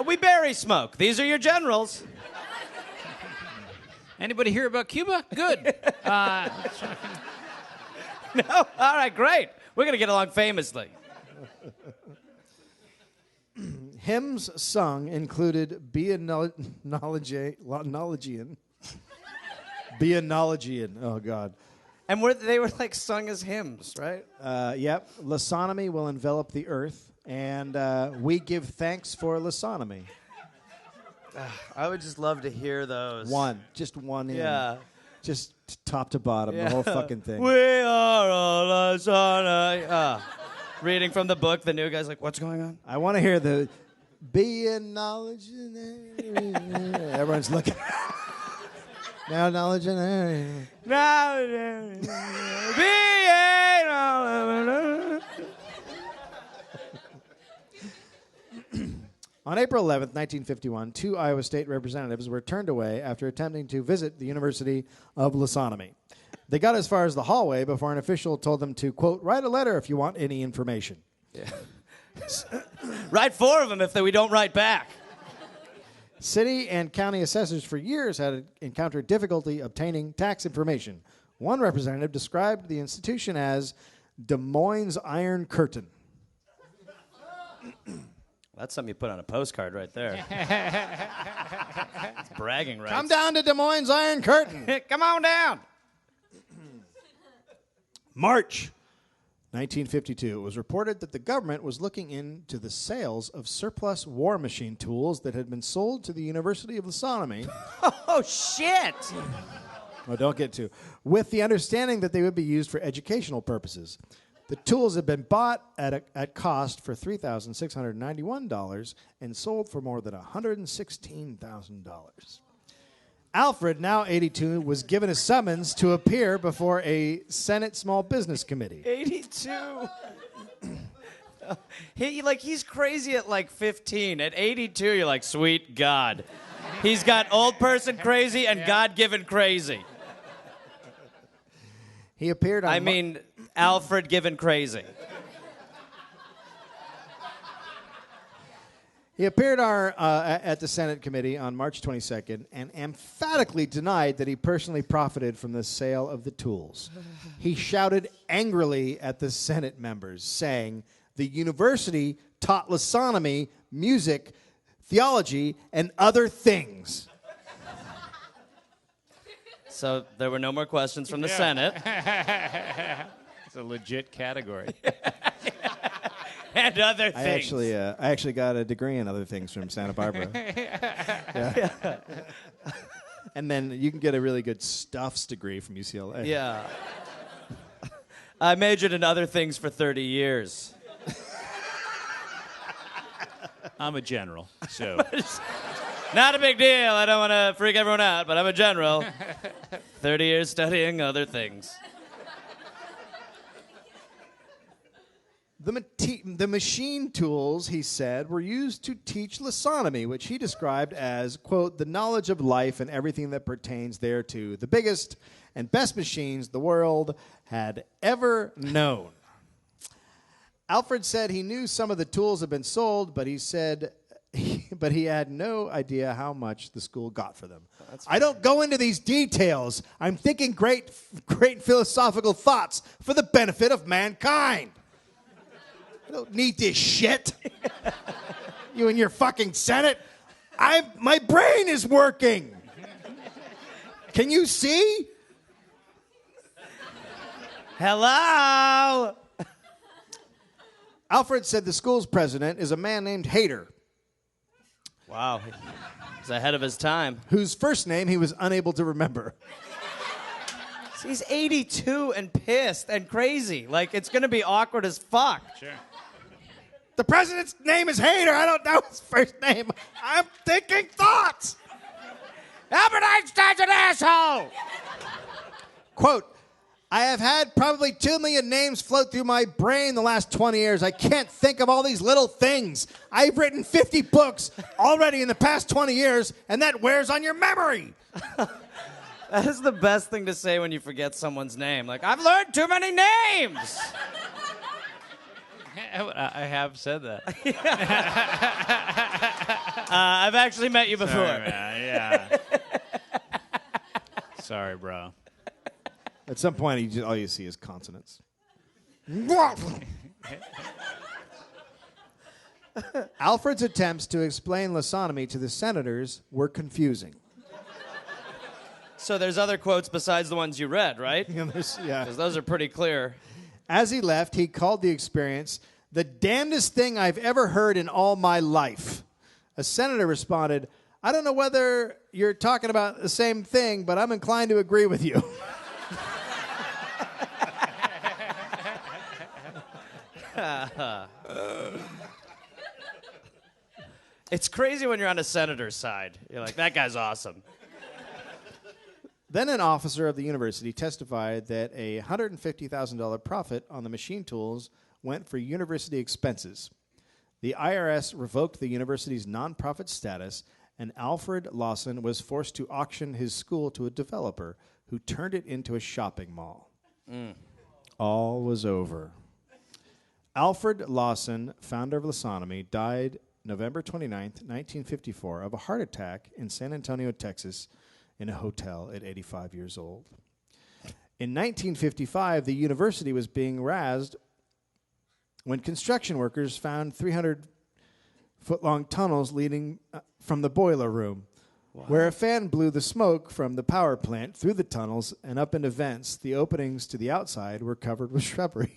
We bury smoke. These are your generals. Anybody hear about Cuba? Good. No? All right, great. We're going to get along famously. Hymns sung included Be a Nologian. Be a Nologian. Oh, God. And they were like sung as hymns, right? Yep. Lawsonomy will envelop the earth, and we give thanks for Lawsonomy. I would just love to hear those. Just one in. Yeah. Just top to bottom, the whole fucking thing. We are all Lawsonomy. Reading from the book, the new guy's like, what's going on? I want to hear the Be a Nologian. Everyone's looking. Now Nologian. On April 11th, 1951, 2 Iowa State representatives were turned away after attempting to visit the University of Lawsonomy. They got as far as the hallway before an official told them to, quote, write a letter if you want any information. Yeah. Write 4 of them if we don't write back. City and county assessors for years had encountered difficulty obtaining tax information. One representative described the institution as Des Moines Iron Curtain. That's something you put on a postcard right there. It's bragging rights. Come down to Des Moines Iron Curtain. Come on down. March 1952. It was reported that the government was looking into the sales of surplus war machine tools that had been sold to the University of Lawsonomy. Oh, shit. Well, don't get to. With the understanding that they would be used for educational purposes. The tools had been bought at cost for $3,691 and sold for more than $116,000. Alfred, now 82, was given a summons to appear before a Senate Small Business Committee. 82. He's crazy at like 15. At 82, you're like, sweet God. He's got old person crazy and God-given crazy. He appeared on... Alfred given crazy. He appeared at the Senate committee on March 22nd and emphatically denied that he personally profited from the sale of the tools. He shouted angrily at the Senate members, saying, the university taught Lawsonomy, music, theology, and other things. So there were no more questions from the Senate. It's a legit category. And other things. I actually got a degree in other things from Santa Barbara. Yeah. And then you can get a really good stuffs degree from UCLA. Yeah. I majored in other things for 30 years. I'm a general, so... Not a big deal. I don't want to freak everyone out, but I'm a general. 30 years studying other things. The machine tools, he said, were used to teach Lawsonomy, which he described as, quote, the knowledge of life and everything that pertains thereto, the biggest and best machines the world had ever known. Alfred said he knew some of the tools had been sold, but he had no idea how much the school got for them. I don't go into these details. I'm thinking great philosophical thoughts for the benefit of mankind. I don't need this shit. You and your fucking Senate. My brain is working. Can you see? Hello? Alfred said the school's president is a man named Hader. Wow. He's ahead of his time. Whose first name he was unable to remember. He's 82 and pissed and crazy. Like, it's going to be awkward as fuck. Sure. The president's name is Hader. I don't know his first name. I'm thinking thoughts. Albert Einstein's an asshole. Quote, I have had probably 2 million names float through my brain the last 20 years. I can't think of all these little things. I've written 50 books already in the past 20 years, and that wears on your memory. That is the best thing to say when you forget someone's name. Like, I've learned too many names. I have said that. I've actually met you before. Sorry, man. Yeah. Sorry, bro. At some point, all you see is consonants. Alfred's attempts to explain Lawsonomy to the senators were confusing. So there's other quotes besides the ones you read, right? Yeah. Because those are pretty clear. As he left, he called the experience the damnedest thing I've ever heard in all my life. A senator responded, I don't know whether you're talking about the same thing, but I'm inclined to agree with you. It's crazy when you're on a senator's side. You're like, that guy's awesome. Then an officer of the university testified that a $150,000 profit on the machine tools went for university expenses. The IRS revoked the university's nonprofit status, and Alfred Lawson was forced to auction his school to a developer who turned it into a shopping mall. All was over. Alfred Lawson, founder of Lawsonomy, died November 29th, 1954, of a heart attack in San Antonio, Texas, in a hotel at 85 years old. In 1955, the university was being razed when construction workers found 300-foot-long tunnels leading from the boiler room, where a fan blew the smoke from the power plant through the tunnels and up into vents. The openings to the outside were covered with shrubbery.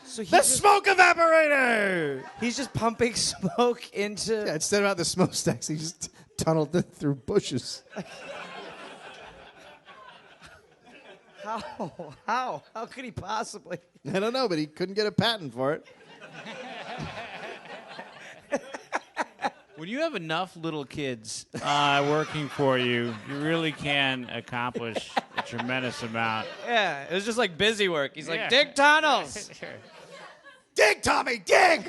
So The smoke evaporator! he's just pumping smoke into... Yeah, instead of out the smokestacks, he just tunneled it through bushes. How? How could he possibly? I don't know, but he couldn't get a patent for it. When you have enough little kids working for you, you really can accomplish a tremendous amount. Yeah, it was just like busy work. He's Yeah. like, dig tunnels. Dig, Tommy, dig!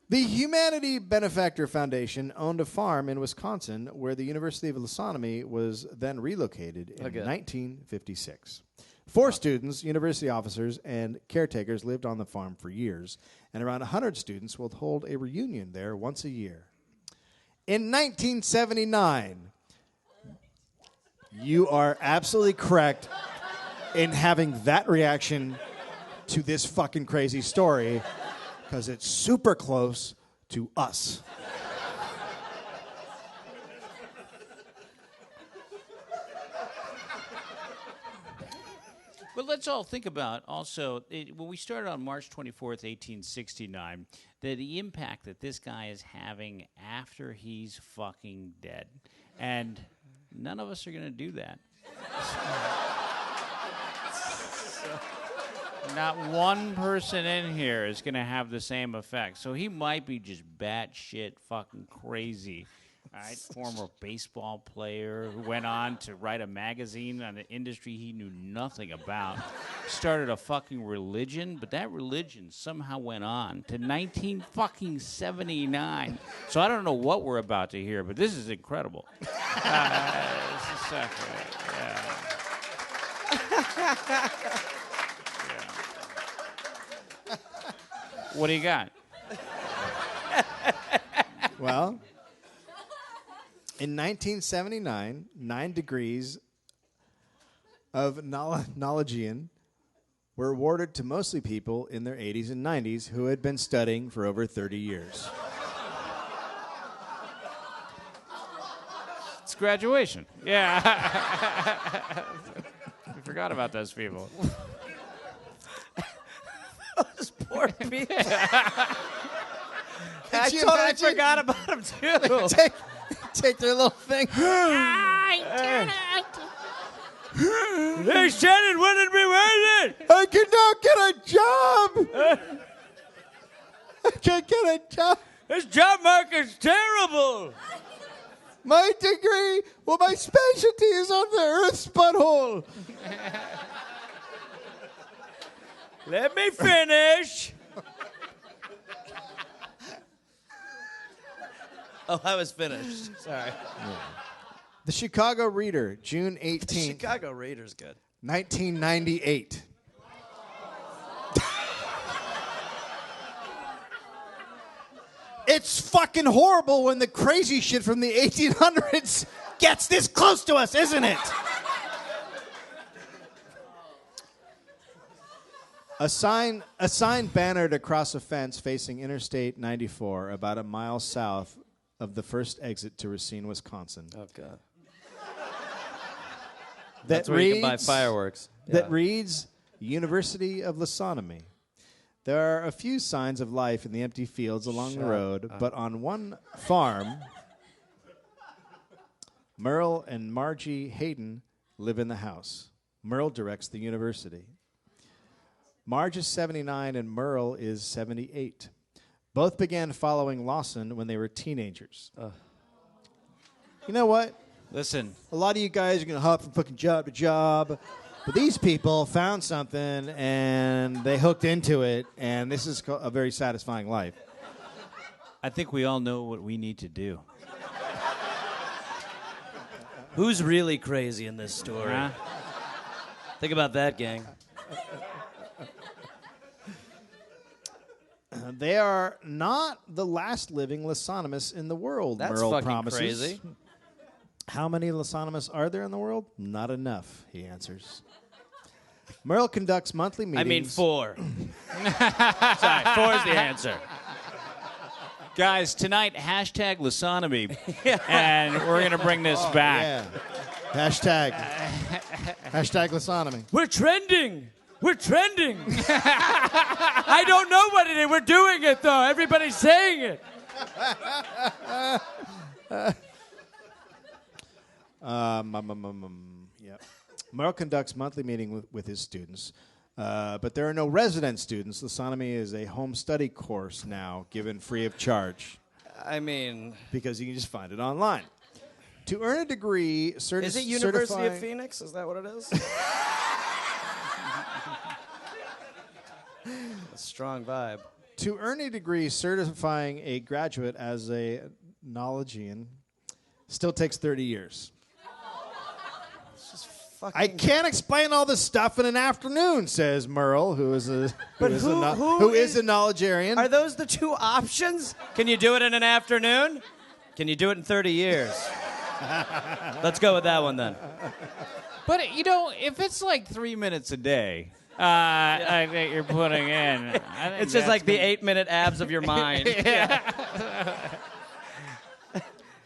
The Humanity Benefactor Foundation owned a farm in Wisconsin where the University of Lawsonomy was then relocated in 1956. 4 students, university officers, and caretakers lived on the farm for years, and around 100 students will hold a reunion there once a year. In 1979, you are absolutely correct in having that reaction to this fucking crazy story, because it's super close to us. But let's all think about also, when we started on March 24th, 1869, the impact that this guy is having after he's fucking dead. And none of us are going to do that. Not one person in here is going to have the same effect. So he might be just batshit fucking crazy. All right, former baseball player who went on to write a magazine on an industry he knew nothing about. Started a fucking religion, but that religion somehow went on to 1979. So I don't know what we're about to hear, but this is incredible. This is so great. Yeah. What do you got? Well, in 1979, 9 degrees of Nologian were awarded to mostly people in their 80s and 90s who had been studying for over 30 years. It's graduation. Yeah. We forgot about those people. Those poor people. I you totally imagine? forgot about him, too. Take their little thing. Hey, Shannon, when did we win it? I cannot get a job. I can't get a job. This job market's terrible. My degree, well, my specialty is on the Earth's butthole. Let me finish. Oh, I was finished. Sorry. The Chicago Reader, June 18th, Chicago Raiders good. 1998. It's fucking horrible when the crazy shit from the 1800s gets this close to us, isn't it? A sign bannered across a fence facing Interstate 94 about a mile south of the first exit to Racine, Wisconsin. Oh, God. That's where you can buy fireworks. That reads, University of Lawsonomy. There are a few signs of life in the empty fields along the road, but on one farm, Merle and Margie Hayden live in the house. Merle directs the university. Marge is 79 and Merle is 78. Both began following Lawson when they were teenagers. You know what? Listen. A lot of you guys are going to hop from fucking job to job, But these people found something and they hooked into it, and this is a very satisfying life. I think we all know what we need to do. Who's really crazy in this story? Huh? Think about that, gang. They are not the last living Lawsonomists in the world, That's Merle fucking promises. crazy. How many Lawsonomists are there in the world? Not enough, he answers. Merle conducts monthly meetings. I mean, 4. Sorry, 4 is the answer. Guys, tonight, hashtag Lawsonomy. And we're going to bring this back. Yeah. Hashtag Lawsonomy. We're trending. We're trending. I don't know what it is. We're doing it, though. Everybody's saying it. Yeah. Merle conducts monthly meeting with his students, but there are no resident students. Lawsonomy is a home study course now, given free of charge, I mean, because you can just find it online. To earn a degree, is it University certifying- of Phoenix? Is that what it is? A strong vibe. To earn a degree certifying a graduate as a knowledgean still takes 30 years. I can't explain all this stuff in an afternoon, says Merle, who is a But is who a knowledgearian. Are those the 2 options? Can you do it in an afternoon? Can you do it in 30 years? Let's go with that one then. But, if it's like 3 minutes a day, I think you're putting in. I think It's just like the gonna- 8-minute abs of your mind.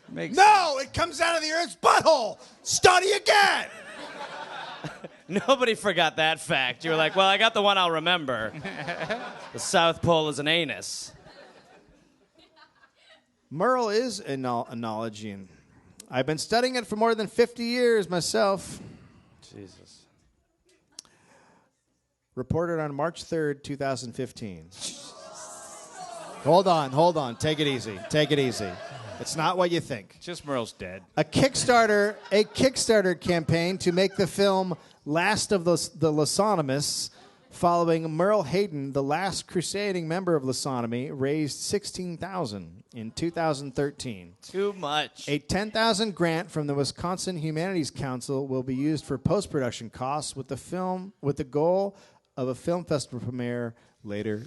Makes No, it comes out of the Earth's butthole. Study again. Nobody forgot that fact. You were like, well, I got the one I'll remember. The South Pole is an anus. Merle is a knowledgean. I've been studying it for more than 50 years myself. Jesus. Reported on March 3rd, 2015. Hold on. Take it easy. It's not what you think. Just Merle's dead. A Kickstarter campaign to make the film Last of the Lawsonomists, following Merle Hayden, the last crusading member of Lawsonomy, raised $16,000 in 2013. Too much. A $10,000 grant from the Wisconsin Humanities Council will be used for post-production costs, with the goal of a film festival premiere later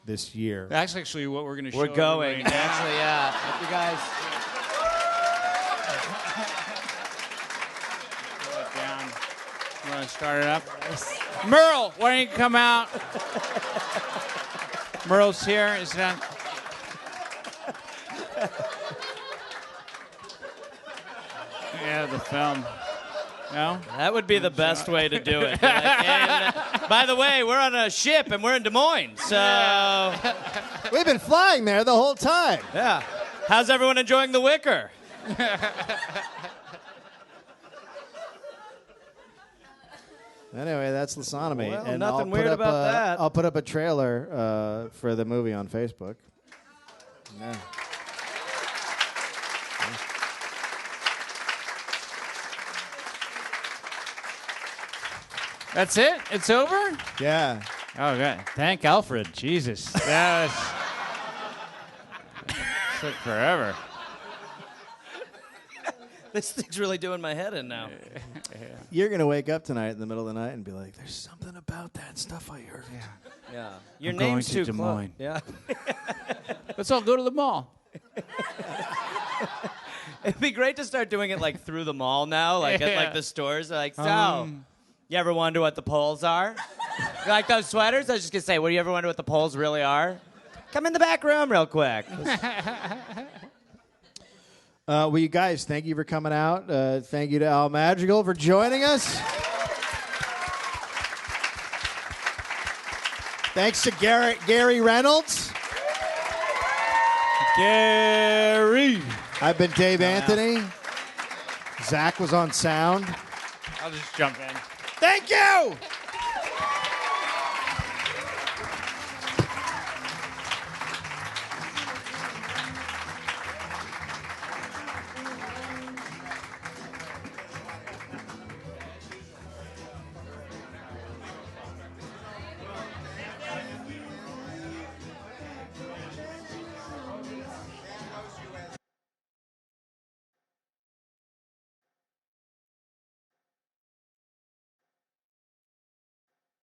this year. That's actually what we're going to show. We're going. everybody now. Actually, yeah. Hope you guys. Slow it down. You want to start it up? Merle, why don't you come out? Merle's here. Is that? Yeah, the film. No? That would be the best way to do it. And, by the way, we're on a ship and we're in Des Moines, so We've been flying there the whole time. yeah. How's everyone enjoying The Wicker? Anyway, that's Lawsonomy. Well, and nothing I'll put weird up about that. I'll put up a trailer for the movie on Facebook. Yeah. That's it? It's over? Yeah. Oh, good. Thank Alfred. Jesus. That took forever. This thing's really doing my head in now. You're going to wake up tonight in the middle of the night and be like, there's something about that stuff I heard. Yeah. Your I'm going name's to too Des close. Moines. Yeah. Let's all go to the mall. It'd be great to start doing it like through the mall now, like at like the stores. They're like, so, you ever wonder what the polls are? You like those sweaters? I was just gonna say, well, you ever wonder what the polls really are? Come in the back room real quick. Well, you guys, thank you for coming out. Thank you to Al Madrigal for joining us. Thanks to Gary Reynolds. Gary. I've been Dave Anthony. Zach was on sound. I'll just jump in. Thank you!